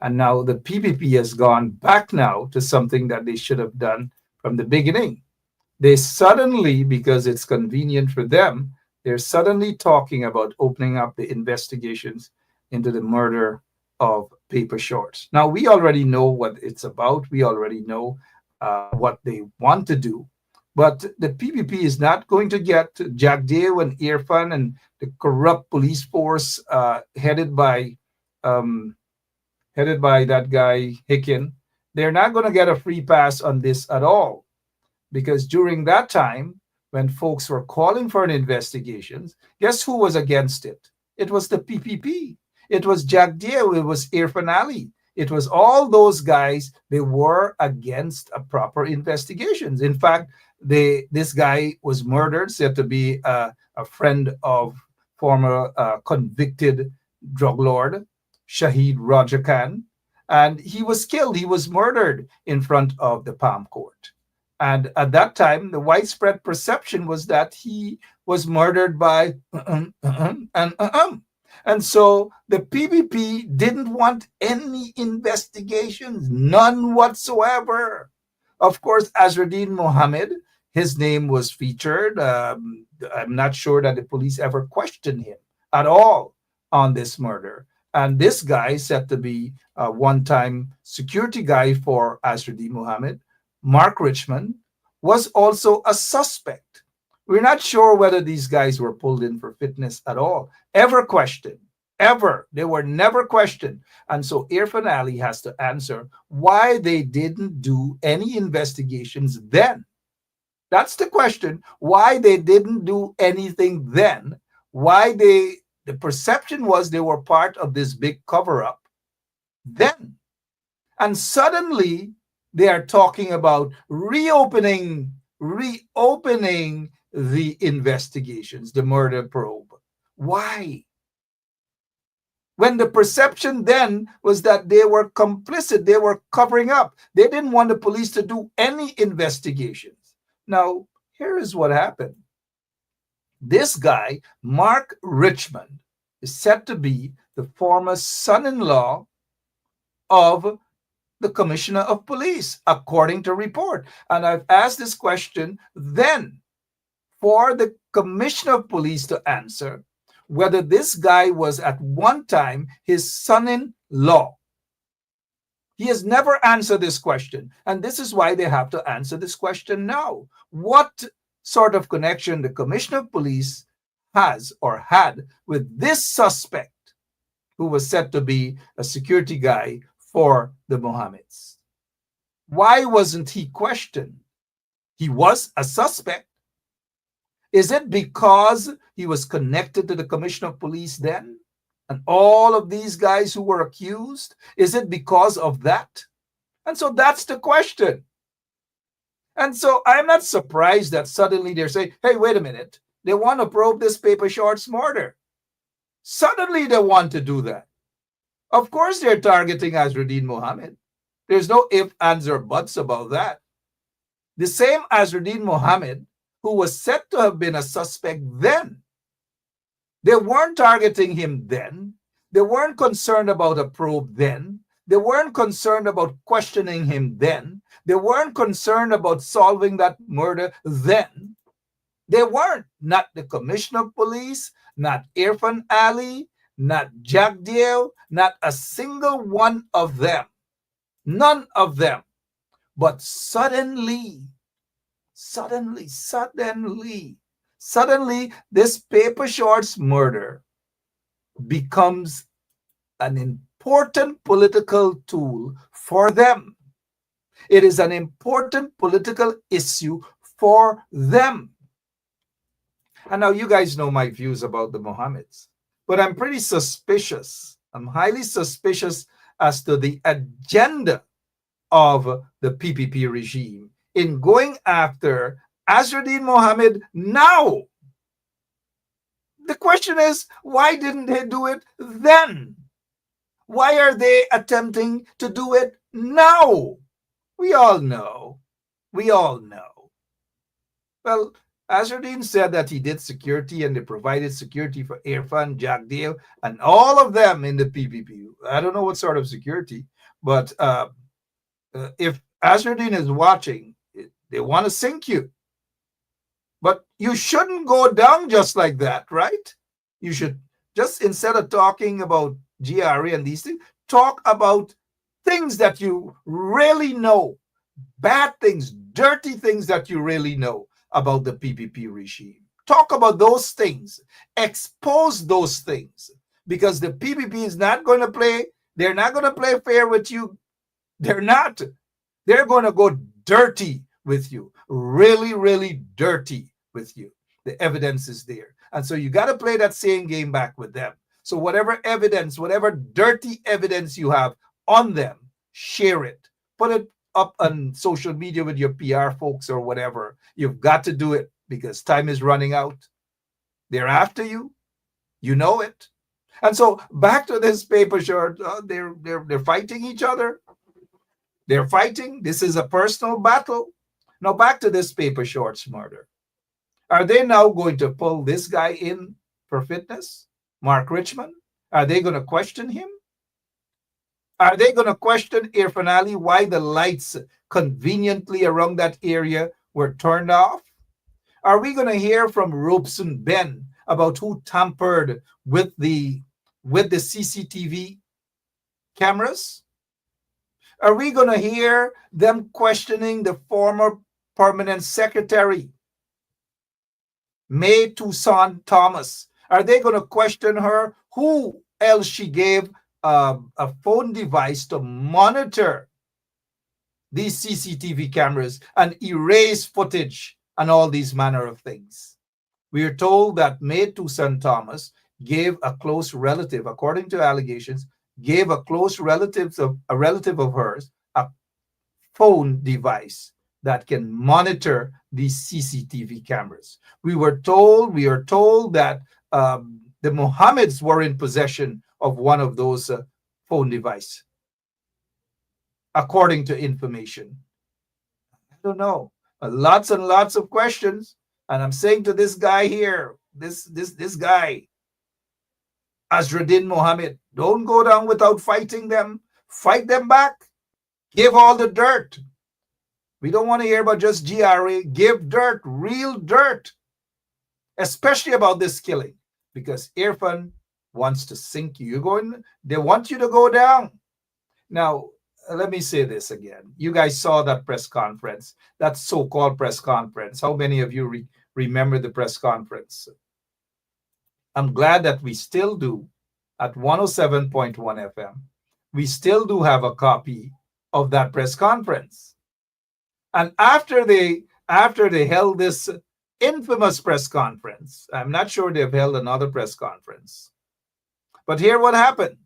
And now the PPP has gone back now to something that they should have done from the beginning. They suddenly, because it's convenient for them, they're suddenly talking about opening up the investigations into the murder of Paper Shorts. Now, we already know what it's about. We already know what they want to do. But the PPP is not going to get Jack Dale and Irfan and the corrupt police force headed by that guy Hicken. They're not going to get a free pass on this at all, because during that time, when folks were calling for an investigation, guess who was against it? It was the PPP. It was Jack Dale. It was Irfan Ali. It was all those guys. They were against a proper investigations. In fact, this guy was murdered, said to be a friend of former convicted drug lord, Shahid Raja Khan, and he was killed. He was murdered in front of the Palm Court. And at that time, the widespread perception was that he was murdered by and so the PPP didn't want any investigations, none whatsoever. Of course, Azruddin Mohammed, his name was featured. I'm not sure that the police ever questioned him at all on this murder. And this guy said to be a one-time security guy for Azruddin Mohammed, Mark Richmond, was also a suspect. We're not sure whether these guys were pulled in for fitness at all, ever questioned, ever. They were never questioned. And so Irfan Ali has to answer why they didn't do any investigations then. That's the question. Why they didn't do anything then. Why the perception was they were part of this big cover-up then. And suddenly they are talking about reopening the investigations, the murder probe. Why? When the perception then was that they were complicit, they were covering up. They didn't want the police to do any investigations. Now, here is what happened. This guy, Mark Richmond, is said to be the former son-in-law of the commissioner of police, according to report. And I've asked this question then for the commissioner of police to answer whether this guy was at one time his son-in-law. He has never answered this question, and this is why they have to answer this question now. What sort of connection the commissioner of police has or had with this suspect who was said to be a security guy for the Mohammeds? Why wasn't he questioned? He was a suspect. Is it because he was connected to the commissioner of police then? And all of these guys who were accused? Is it because of that? And so that's the question. And so I'm not surprised that suddenly they're saying, hey, wait a minute. They want to probe this Paper Shorts murder. Suddenly they want to do that. Of course they're targeting Azruddin Mohammed. There's no ifs, ands, or buts about that. The same Azruddin Mohammed who was said to have been a suspect then. They weren't targeting him then. They weren't concerned about a probe then. They weren't concerned about questioning him then. They weren't concerned about solving that murder then. They weren't. Not the commissioner of police, not Irfan Ali, not Jagdeo, not a single one of them. None of them. But suddenly, this Paper Shorts murder becomes an important political tool for them. It is an important political issue for them. And now you guys know my views about the Mohammeds, but I'm pretty suspicious. I'm highly suspicious as to the agenda of the PPP regime in going after Azruddin Mohammed now. The question is, why didn't they do it then? Why are they attempting to do it now? We all know. Well, Azruddin said that he did security and they provided security for Irfan, Jagdeo, and all of them in the PPP. I don't know what sort of security, but if Azruddin is watching, they want to sink you. But you shouldn't go down just like that, right? You should just, instead of talking about GRE and these things, talk about things that you really know, bad things, dirty things that you really know about the PPP regime. Talk about those things. Expose those things. Because the PPP is not going to play, they're not going to play fair with you. They're not. They're going to go dirty with you. Really, really dirty with you. The evidence is there. And so you got to play that same game back with them. So whatever evidence, whatever dirty evidence you have on them, share it. Put it up on social media with your PR folks or whatever. You've got to do it because time is running out. They're after you. You know it. And so back to this paper short, they're fighting each other. They're fighting. This is a personal battle. Now back to this paper shorts murder. Are they now going to pull this guy in for fitness? Mark Richmond? Are they going to question him? Are they going to question Irfan Ali why the lights conveniently around that area were turned off? Are we going to hear from Robeson Ben about who tampered with the CCTV cameras? Are we going to hear them questioning the former permanent secretary, May Toussaint Thomas? Are they going to question her? Who else she gave a phone device to monitor these CCTV cameras and erase footage and all these manner of things? We are told that May Toussaint Thomas gave a close relative, according to allegations, gave a close relative of hers a phone device that can monitor these CCTV cameras. We are told that the Mohammeds were in possession of one of those phone devices, according to information. I don't know. Lots and lots of questions. And I'm saying to this guy here, this guy, Azruddin Mohammed, don't go down without fighting them. Fight them back. Give all the dirt. We don't want to hear about just GRA. Give dirt, real dirt, especially about this killing, because Irfan wants to sink you. They want you to go down. Now, let me say this again. You guys saw that press conference, that so-called press conference. How many of you remember the press conference? I'm glad that we still do, at 107.1 FM, we still do have a copy of that press conference. And after they held this infamous press conference, I'm not sure they've held another press conference, but here what happened.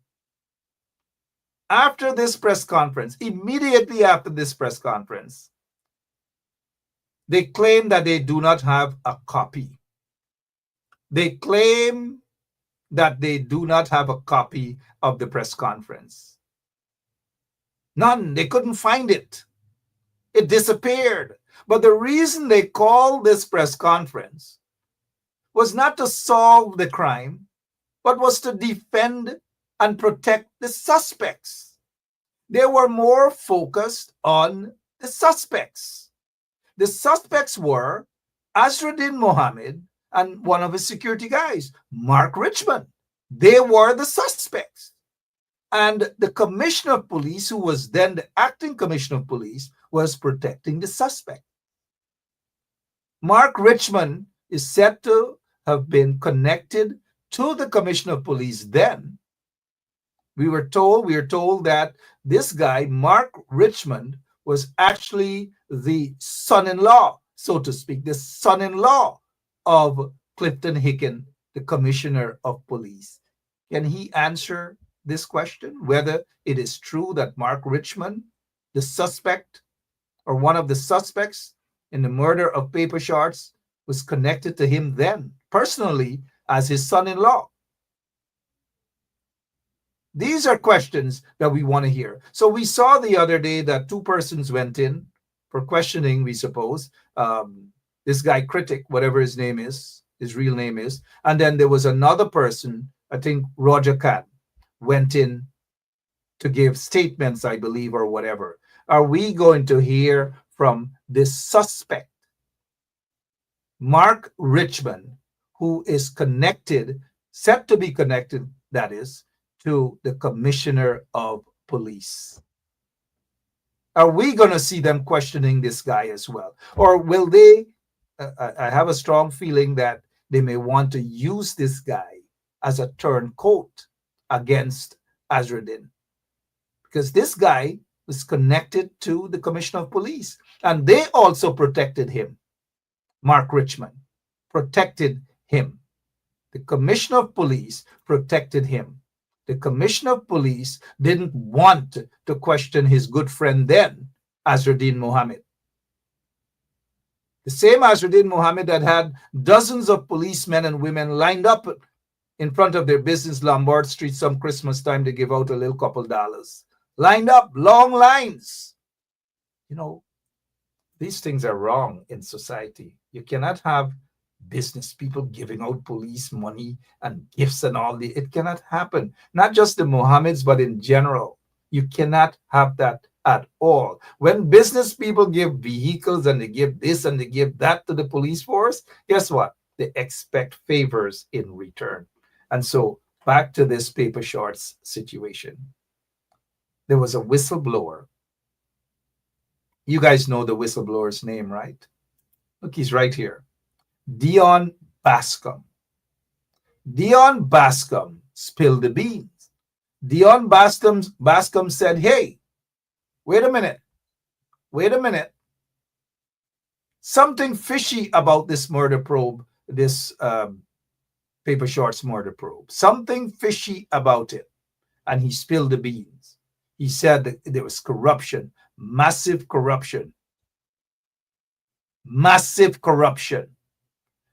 After this press conference, immediately after this press conference, they claim that they do not have a copy. They claim that they do not have a copy of the press conference. None. They couldn't find it. It disappeared. But the reason they called this press conference was not to solve the crime, but was to defend and protect the suspects. They were more focused on the suspects. The suspects were Azruddin Mohammed and one of his security guys, Mark Richmond. They were the suspects. And the commissioner of police, who was then the acting commissioner of police, was protecting the suspect. Mark Richmond is said to have been connected to the commissioner of police then. We are told that this guy, Mark Richmond, was actually the son-in-law, so to speak, the son-in-law of Clifton Hicken, the commissioner of police. Can he answer this question, whether it is true that Mark Richmond, the suspect or one of the suspects in the murder of Paper Shorts, was connected to him then, personally, as his son-in-law? These are questions that we want to hear. So we saw the other day that two persons went in for questioning, we suppose, this guy Critic, whatever his name is, his real name is. And then there was another person, I think Roger Khan, went in to give statements, I believe, or whatever. Are we going to hear from this suspect, Mark Richmond, who is connected, said to be connected, that is, to the commissioner of police? Are we going to see them questioning this guy as well? Or will they, I have a strong feeling that they may want to use this guy as a turncoat against Azruddin, because this guy was connected to the commissioner of police, and they also protected him. Mark Richmond protected him. The commissioner of police protected him. The commissioner of police didn't want to question his good friend then, Azruddin Mohammed. The same Azruddin Mohammed that had dozens of policemen and women lined up in front of their business, Lombard Street, some Christmas time. They give out a little couple dollars. Lined up, long lines. You know, these things are wrong in society. You cannot have business people giving out police money and gifts and all the. It cannot happen. Not just the Mohammeds, but in general. You cannot have that at all. When business people give vehicles and they give this and they give that to the police force, guess what? They expect favors in return. And so back to this paper shorts situation. There was a whistleblower. You guys know the whistleblower's name, right? Look, he's right here. Dion Bascom. Dion Bascom spilled the beans. Dion Bascom said, hey, wait a minute. Something fishy about this murder probe, this paper shorts murder probe. Something fishy about it. And he spilled the beans. He said that there was corruption, massive corruption.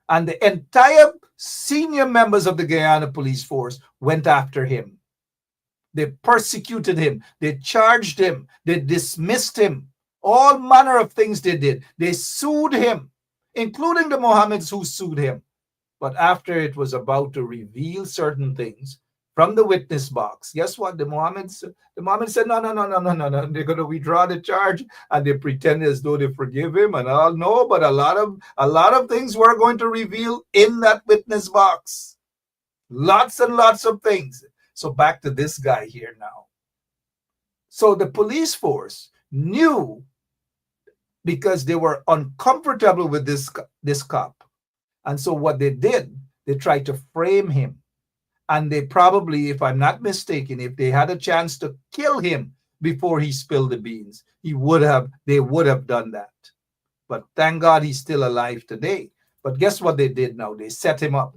And the entire senior members of the Guyana police force went after him. They persecuted him. They charged him. They dismissed him. All manner of things they did. They sued him, including the Mohammeds who sued him. But after it was about to reveal certain things from the witness box, guess what? The Mohammeds said, no. They're going to withdraw the charge, and they pretend as though they forgive him and all. No, but a lot of things were going to reveal in that witness box. Lots and lots of things. So back to this guy here now. So the police force knew, because they were uncomfortable with this cop. And so what they did, they tried to frame him. And they probably, if I'm not mistaken, if they had a chance to kill him before he spilled the beans, they would have done that. But thank God he's still alive today. But guess what they did now? They set him up.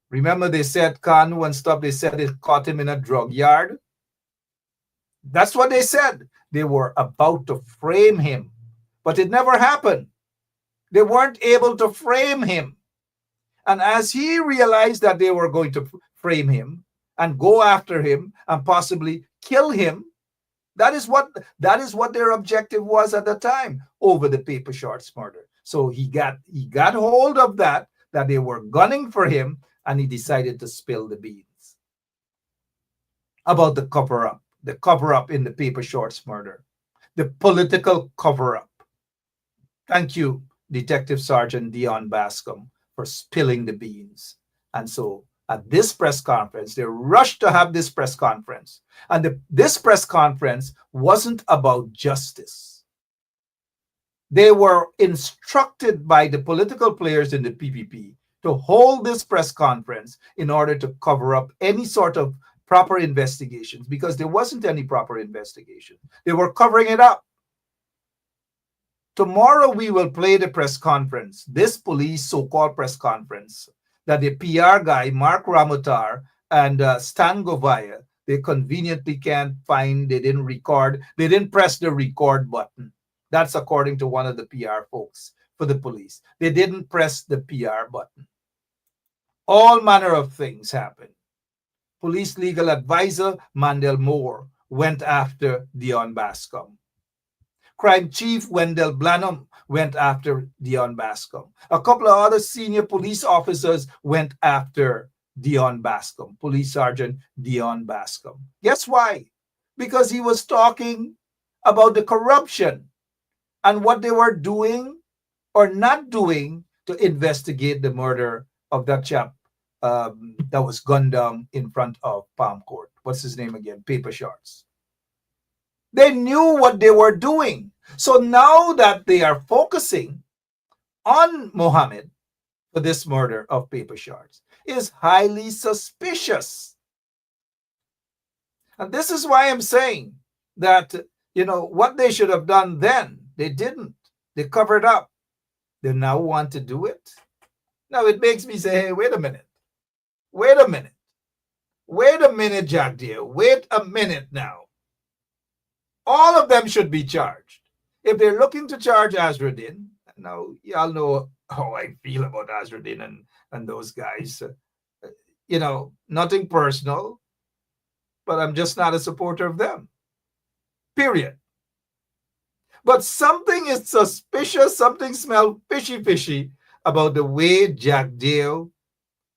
Remember they said Kanu and stuff, they said they caught him in a drug yard? That's what they said. They were about to frame him. But it never happened. They weren't able to frame him. And as he realized that they were going to frame him and go after him and possibly kill him, that is what their objective was at the time over the paper shorts murder. So he got hold of that they were gunning for him, and he decided to spill the beans about the cover-up in the paper shorts murder, the political cover-up. Thank you, Detective Sergeant Dion Bascom, for spilling the beans. And so at this press conference, they rushed to have this press conference. And this press conference wasn't about justice. They were instructed by the political players in the PPP to hold this press conference in order to cover up any sort of proper investigations, because there wasn't any proper investigation. They were covering it up. Tomorrow we will play the press conference, this police so-called press conference, that the PR guy, Mark Ramotar, and Stan Govaya, they conveniently can't find, they didn't record, they didn't press the record button. That's according to one of the PR folks for the police. They didn't press the PR button. All manner of things happened. Police legal advisor Mandel Moore went after Dion Bascom. Crime Chief Wendell Blanham went after Dion Bascom. A couple of other senior police officers went after Dion Bascom, Police Sergeant Dion Bascom. Guess why? Because he was talking about the corruption and what they were doing or not doing to investigate the murder of that chap that was gunned down in front of Palm Court. What's his name again? Paper Shorts. They knew what they were doing. So now that they are focusing on Mohammed for this murder of Paper Shorts is highly suspicious. And this is why I'm saying that, what they should have done then, they didn't. They covered up. They now want to do it. Now it makes me say, hey, wait a minute, Jack dear. Wait a minute now. All of them should be charged. If they're looking to charge Azruddin, now y'all know how I feel about Azruddin and those guys. nothing personal, but I'm just not a supporter of them. Period. But something is suspicious, something smells fishy about the way Jack Dale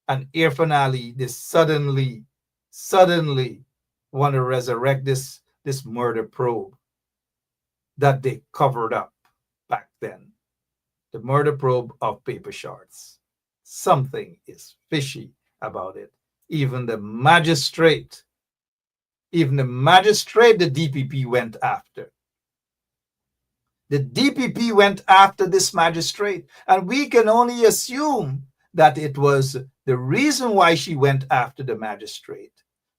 and Irfan Ali, they suddenly want to resurrect this murder probe that they covered up back then. The murder probe of paper shards. Something is fishy about it. Even the magistrate, the DPP went after. The DPP went after this magistrate, and we can only assume that it was the reason why she went after the magistrate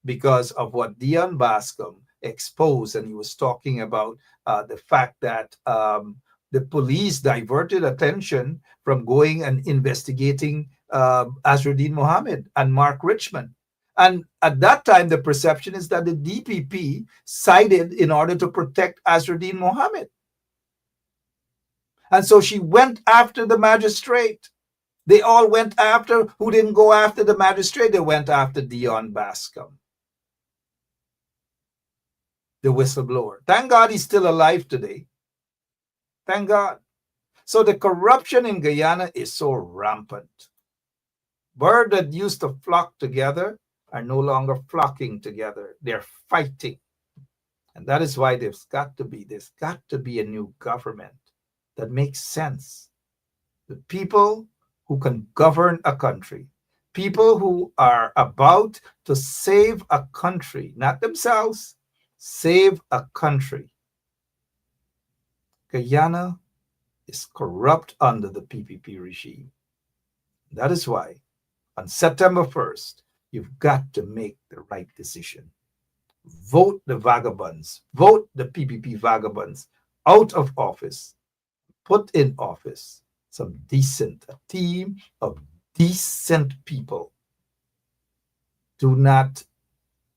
because of what Dion Bascom exposed, and he was talking about the fact that the police diverted attention from going and investigating Azruddin Mohammed and Mark Richmond. And at that time, the perception is that the DPP sided in order to protect Azruddin Mohammed. And so she went after the magistrate. They all went after. Who didn't go after the magistrate? They went after Dion Bascom, the whistleblower. Thank God he's still alive today. Thank God. So the corruption in Guyana is so rampant. Birds that used to flock together are no longer flocking together. They're fighting. And that is why there's got to be a new government that makes sense. The people who can govern a country, people who are about to save a country, not themselves, save a country. Guyana is corrupt under the PPP regime. That is why on September 1st, you've got to make the right decision. Vote the vagabonds, vote the PPP vagabonds out of office. Put in office a team of decent people. Do not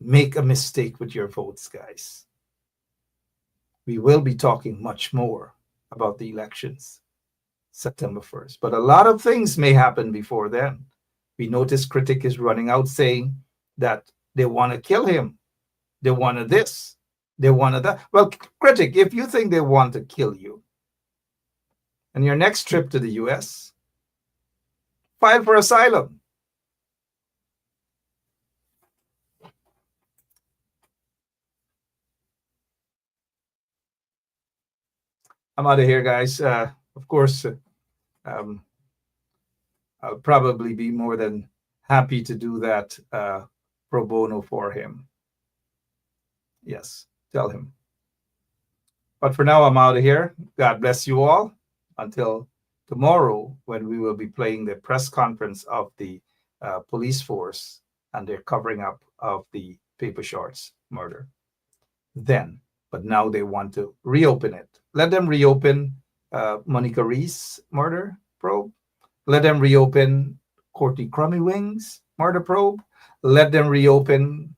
make a mistake with your votes, guys. We will be talking much more about the elections September 1st, but a lot of things may happen before then. We notice Critic is running out saying that they want to kill him. They wanted this. They wanted that. Well, Critic, if you think they want to kill you, and your next trip to the US, file for asylum. I'm out of here, guys. Of course, I'll probably be more than happy to do that pro bono for him. Yes, tell him. But for now, I'm out of here. God bless you all. Until tomorrow, when we will be playing the press conference of the police force and their covering up of the paper shards murder. Then, but now they want to reopen it. Let them reopen Monica Reese murder probe. Let them reopen Courtney Crummy Wings murder probe. Let them reopen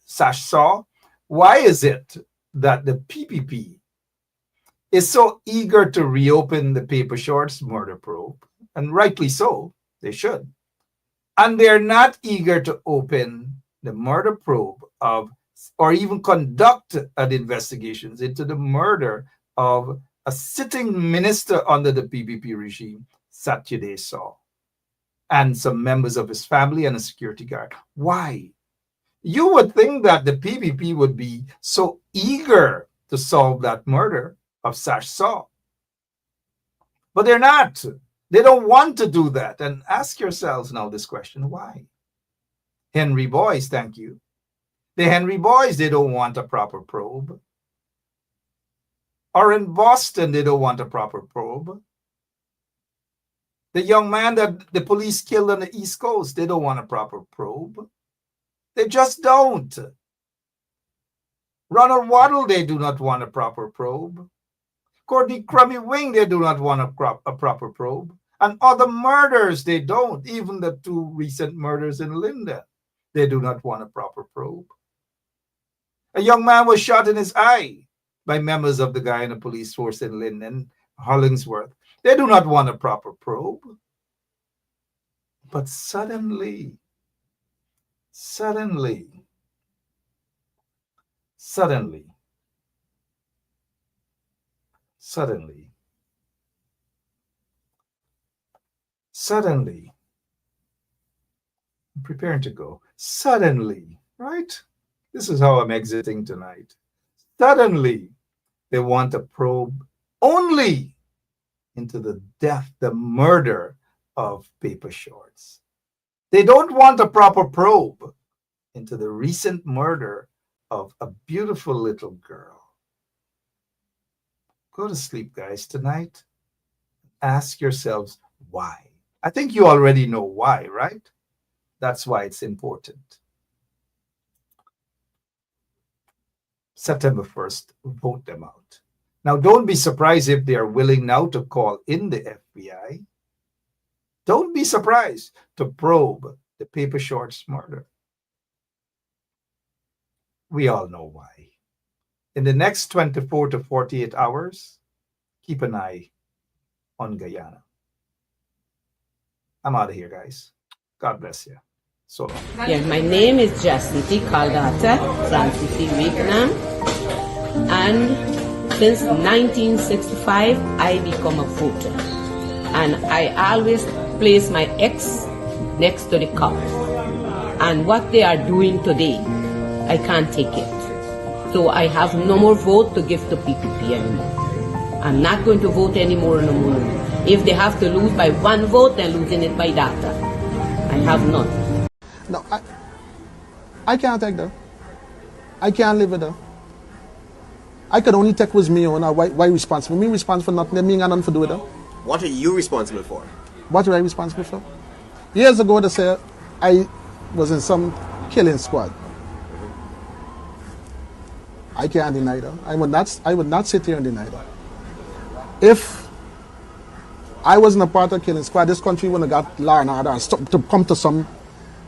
Sash Saw. Why is it that the PPP is so eager to reopen the paper shards murder probe? And rightly so, they should. And they're not eager to open the murder probe of, or even conduct an investigations into the murder of a sitting minister under the PPP regime, Saturday Saw, and some members of his family and a security guard. Why? You would think that the PPP would be so eager to solve that murder of Sash Saw. But they're not. They don't want to do that. And ask yourselves now this question, why? Henry Boyce, thank you. The Henry Boyce, they don't want a proper probe. Or in Boston, they don't want a proper probe. The young man that the police killed on the East Coast, they don't want a proper probe. They just don't. Ronald Waddle, they do not want a proper probe. Courtney Crummy Wing, they do not want a proper probe. And other murders, they don't. Even the two recent murders in Linden, they do not want a proper probe. A young man was shot in his eye by members of the Guyana police force in Linden, Hollingsworth. They do not want a proper probe. But suddenly, Suddenly, I'm preparing to go. Suddenly, right? This is how I'm exiting tonight. Suddenly, they want a probe only into the death, the murder of Paper Shorts. They don't want a proper probe into the recent murder of a beautiful little girl. Go to sleep, guys, tonight. Ask yourselves why. I think you already know why, right? That's why it's important. September 1st, vote them out. Now, don't be surprised if they are willing now to call in the FBI. Don't be surprised to probe the Paper Shorts murder. We all know why. In the next 24 to 48 hours, keep an eye on Guyana. I'm out of here, guys. God bless you. So long. Yes, my name is Jacinty Caldata Francis Vietnam, and since 1965, I become a voter. And I always place my ex next to the cop. And what they are doing today, I can't take it. So I have no more vote to give to PPP anymore. I'm not going to vote anymore no more. If they have to lose by one vote, they're losing it by data. I have none. No, I can't take that. I can't live with that. I could only take with me on why responsible. Me responsible for nothing. Me ain't got nothing to do with that. What are you responsible for? What are I responsible for? Years ago, they said I was in some killing squad. I can't deny that. I would not sit here and deny that. If I wasn't a part of killing squad, this country wouldn't have got law and order and stop to come to some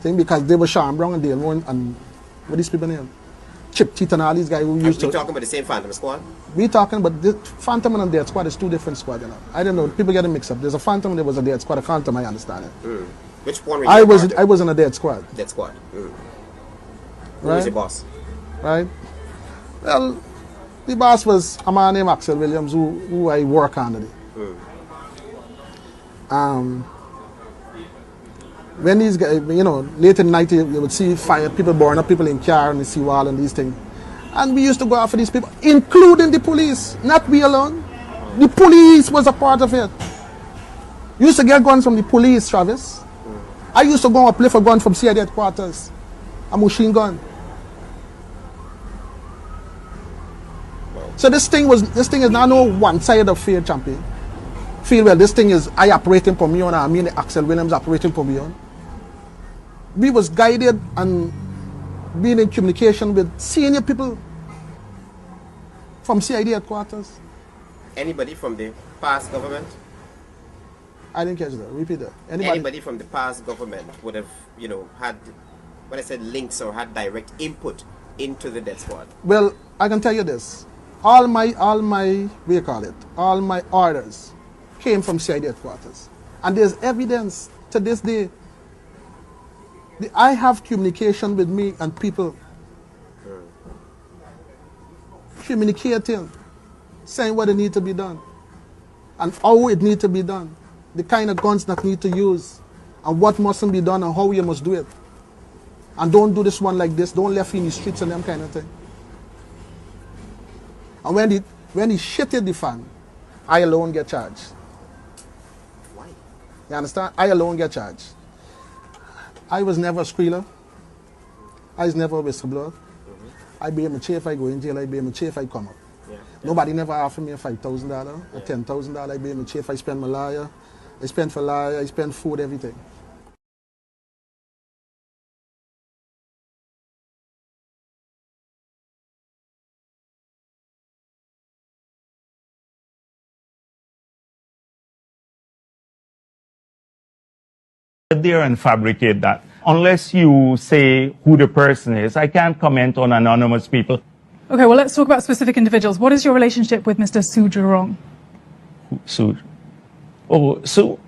thing because they were Sean Brown and Dale Moore and what these people name? Chip Teeth and all these guys who used to. Are we talking about the same Phantom squad? We talking about the Phantom and Dead Squad is two different squads, you know. I don't know. People get it mixed up. There's a Phantom and there was a Dead Squad. A Phantom, I understand it. Which one were you? I was in a Dead Squad. Dead Squad. Who right? was your boss? Right. Well, the boss was a man named Axel Williams who I work under. When these guys, you know, late in the night, you would see fire, people burn up, people in car and the seawall and these things. And we used to go after these people, including the police, not we alone. The police was a part of it. You used to get guns from the police, Travis. I used to go and play for gun from CID headquarters, a machine gun. So this thing is not no one-sided affair, champion. Feel well, this thing is I operating for me on, I mean Axel Williams operating for me on. We was guided and being in communication with senior people from CID headquarters. Anybody from the past government? I didn't catch that. Repeat that. Anybody from the past government would have, you know, had, when I said links or had direct input into the death squad? Well, I can tell you this. All my orders came from CID headquarters. And there's evidence to this day. I have communication with me and people. Communicating, saying what it need to be done. And how it need to be done. The kind of guns that need to use. And what mustn't be done and how you must do it. And don't do this one like this. Don't left in the streets and them kind of thing. And when he shitted the fan, I alone get charged. Why? You understand? I alone get charged. I was never a squealer. I was never a whistleblower. I be a chair if I go in jail. I be a chair if I come up. Yeah. Nobody never offered me a $5,000 or $10,000. I be a chair if I spend my lawyer. I spend for lawyer. I spend food, everything. There and fabricate that. Unless you say who the person is, I can't comment on anonymous people. Okay, well, let's talk about specific individuals. What is your relationship with Mr. Su Jurong? Su? Oh, Su.